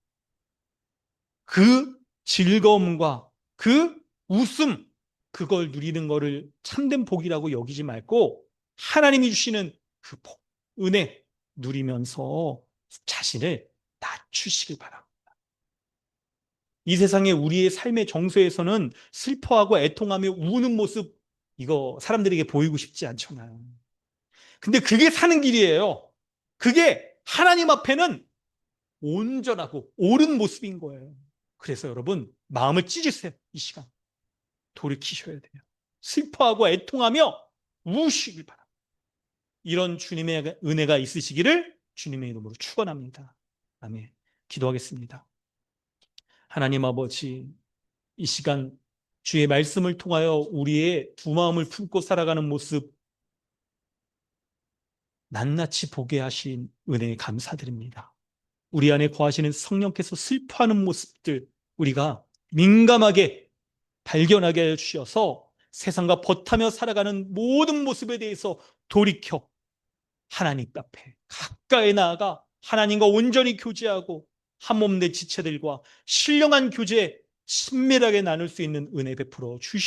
S1: 그 즐거움과 그 웃음, 그걸 누리는 것을 참된 복이라고 여기지 말고 하나님이 주시는 그 복, 은혜 누리면서 자신을 낮추시길 바랍니다. 이 세상에 우리의 삶의 정서에서는 슬퍼하고 애통하며 우는 모습, 이거 사람들에게 보이고 싶지 않잖아요. 근데 그게 사는 길이에요. 그게 하나님 앞에는 온전하고 옳은 모습인 거예요. 그래서 여러분, 마음을 찢으세요. 이 시간 돌이키셔야 돼요. 슬퍼하고 애통하며 우시길 바랍니다. 이런 주님의 은혜가 있으시기를 주님의 이름으로 축원합니다. 아멘. 기도하겠습니다. 하나님 아버지, 이 시간 주의 말씀을 통하여 우리의 두 마음을 품고 살아가는 모습 낱낱이 보게 하신 은혜에 감사드립니다. 우리 안에 거하시는 성령께서 슬퍼하는 모습들 우리가 민감하게 발견하게 해주셔서 세상과 버타며 살아가는 모든 모습에 대해서 돌이켜 하나님 앞에 가까이 나아가 하나님과 온전히 교제하고 한몸 내 지체들과 신령한 교제 친밀하게 나눌 수 있는 은혜 베풀어 주시옵소서.